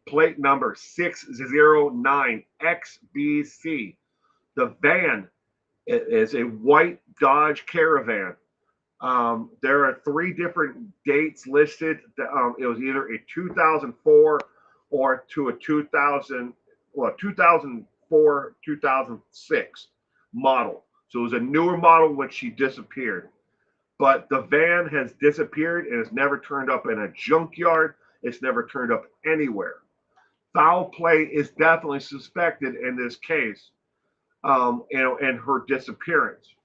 plate number 609XBC. The van is a white Dodge Caravan. There are 3 different dates listed. It was either a 2004 or to a 2004, 2006 model. So it was a newer model when she disappeared. But the van has disappeared and has never turned up in a junkyard. It's never turned up anywhere. Foul play is definitely suspected in this case, and her disappearance.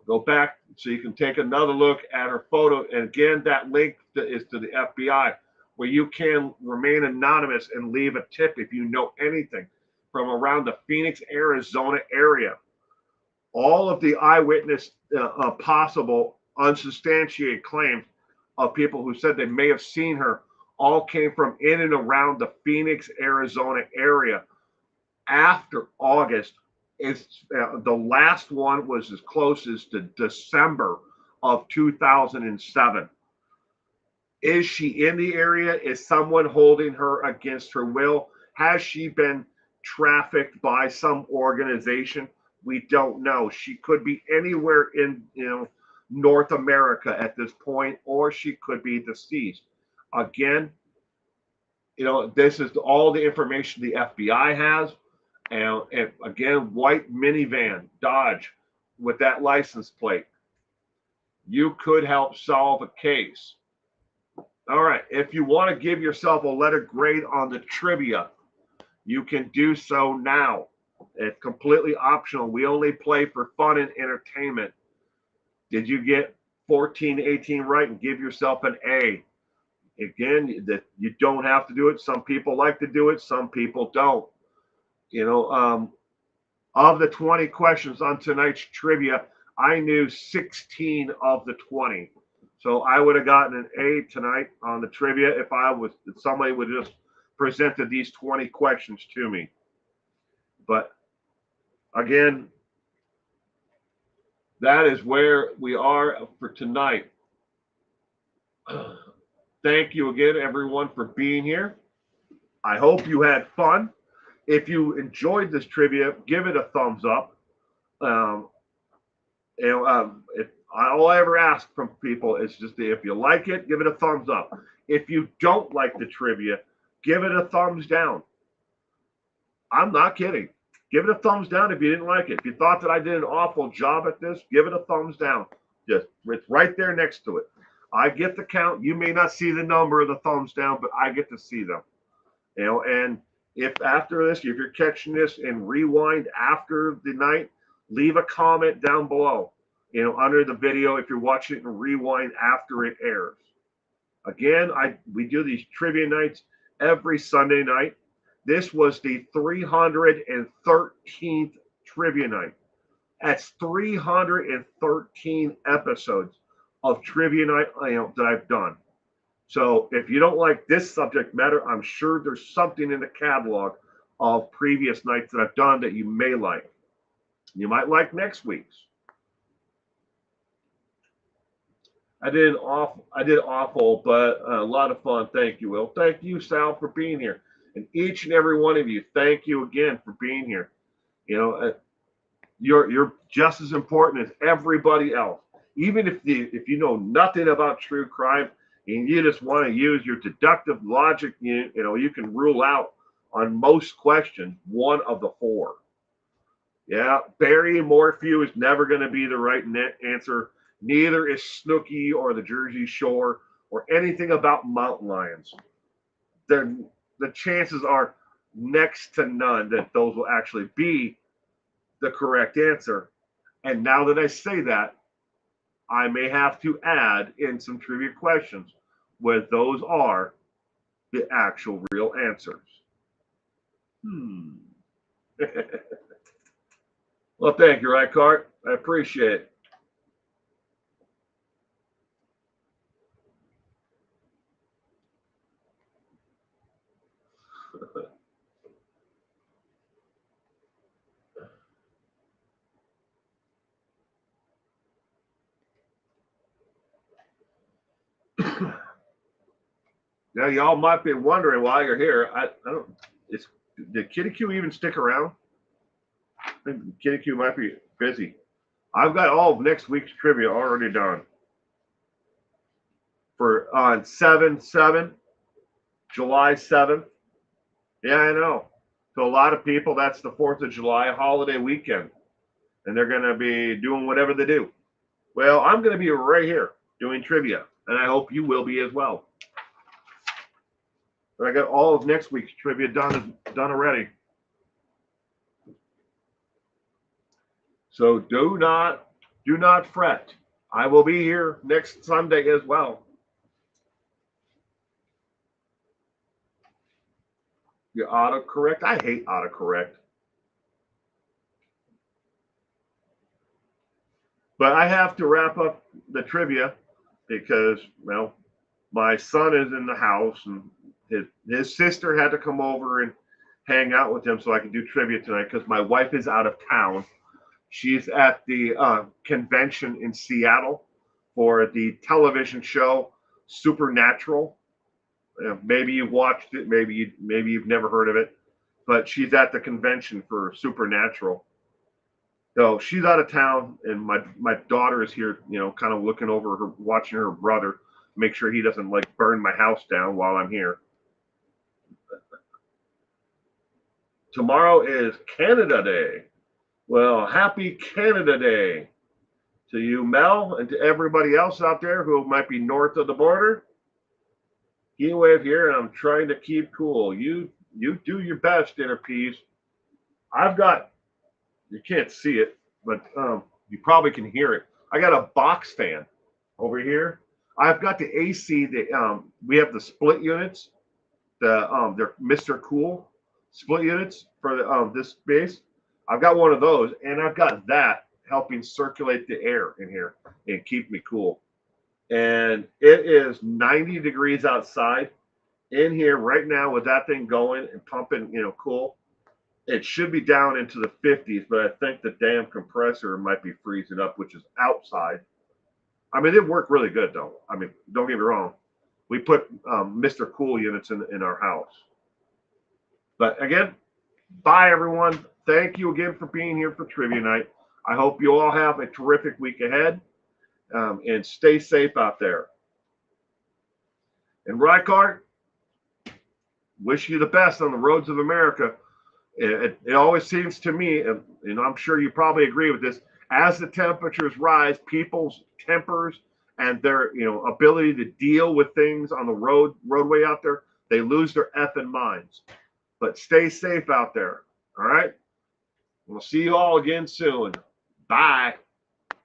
Go back so you can take another look at her photo. And again, that link is to the FBI, where you can remain anonymous and leave a tip if you know anything from around the Phoenix, Arizona area. All of the eyewitness possible unsubstantiated claims of people who said they may have seen her all came from in and around the Phoenix, Arizona area after August. The last one was as close as to December of 2007. Is she in the area? Is someone holding her against her will? Has she been trafficked by some organization? We don't know. She could be anywhere in North America at this point, or she could be deceased. Again, this is all the information the FBI has. And again, white minivan, Dodge, with that license plate. You could help solve a case. All right. If you want to give yourself a letter grade on the trivia, you can do so now. It's completely optional. We only play for fun and entertainment. Did you get 14, 18 right and give yourself an A? Again, that you don't have to do it. Some people like to do it. Some people don't. Of the 20 questions on tonight's trivia, I knew 16 of the 20. So I would have gotten an A tonight on the trivia if somebody would just presented these 20 questions to me. But again, that is where we are for tonight. Thank you again, everyone, for being here. I hope you had fun. If you enjoyed this trivia, give it a thumbs up. All I ever ask from people is just if you like it, give it a thumbs up. If you don't like the trivia, give it a thumbs down. I'm not kidding. Give it a thumbs down if you didn't like it. If you thought that I did an awful job at this, give it a thumbs down. It's right there next to it. I get the count. You may not see the number of the thumbs down, but I get to see them. And if after this, if you're catching this and rewind after the night, leave a comment down below, under the video if you're watching it and rewind after it airs. Again, we do these trivia nights every Sunday night. This was the 313th trivia night. That's 313 episodes of trivia night, that I've done. So if you don't like this subject matter, I'm sure there's something in the catalog of previous nights that I've done that you may like. You might like next week's. I did awful, but a lot of fun. Thank you, Will. Thank you, Sal, for being here, and each and every one of you. Thank you again for being here. You know, you're just as important as everybody else. Even if you know nothing about true crime and you just want to use your deductive logic, you can rule out on most questions one of the four. Yeah, Barry Morphew is never going to be the right answer. Neither is Snooky or the Jersey Shore or anything about mountain lions. They're, the chances are next to none that those will actually be the correct answer. And now that I say that, I may have to add in some trivia questions where those are the actual real answers. Well, thank you, Rycart. I appreciate it. Now, y'all might be wondering why you're here. I don't. Did Kitty Q even stick around? I think Kitty Q might be busy. I've got all of next week's trivia already done. For on 7/7, July 7th. Yeah, I know. To a lot of people, that's the 4th of July holiday weekend, and they're going to be doing whatever they do. Well, I'm going to be right here doing trivia, and I hope you will be as well. But I got all of next week's trivia done already. So do not fret. I will be here next Sunday as well. You autocorrect? I hate autocorrect. But I have to wrap up the trivia because, well, my son is in the house and his sister had to come over and hang out with him so I could do trivia tonight because my wife is out of town. She's at the convention in Seattle for the television show Supernatural. Maybe you've watched it, maybe you've never heard of it, but she's at the convention for Supernatural. So she's out of town, and my daughter is here, kind of looking over her, watching her brother, make sure he doesn't like burn my house down while I'm here. Tomorrow is Canada Day. Well, happy Canada Day to you, Mel, and to everybody else out there who might be north of the border. Heat wave here, and I'm trying to keep cool. You do your best, Inner Peace. I've got, you can't see it, but you probably can hear it. I got a box fan over here. I've got the AC. We have the split units. They're Mr. Cool split units for this space. I've got one of those, and I've got that helping circulate the air in here and keep me cool. And it is 90 degrees outside. In here right now with that thing going and pumping, cool. It should be down into the 50s, but I think the damn compressor might be freezing up, which is outside. I mean, it worked really good though. I mean, don't get me wrong. We put Mr. Cool units in our house. But again, bye everyone. Thank you again for being here for trivia night. I hope you all have a terrific week ahead, and stay safe out there. And Rycart, wish you the best on the roads of America. It always seems to me, and I'm sure you probably agree with this, as the temperatures rise, people's tempers and their ability to deal with things on the roadway out there, they lose their effing minds. But stay safe out there. All right. We'll see you all again soon. Bye.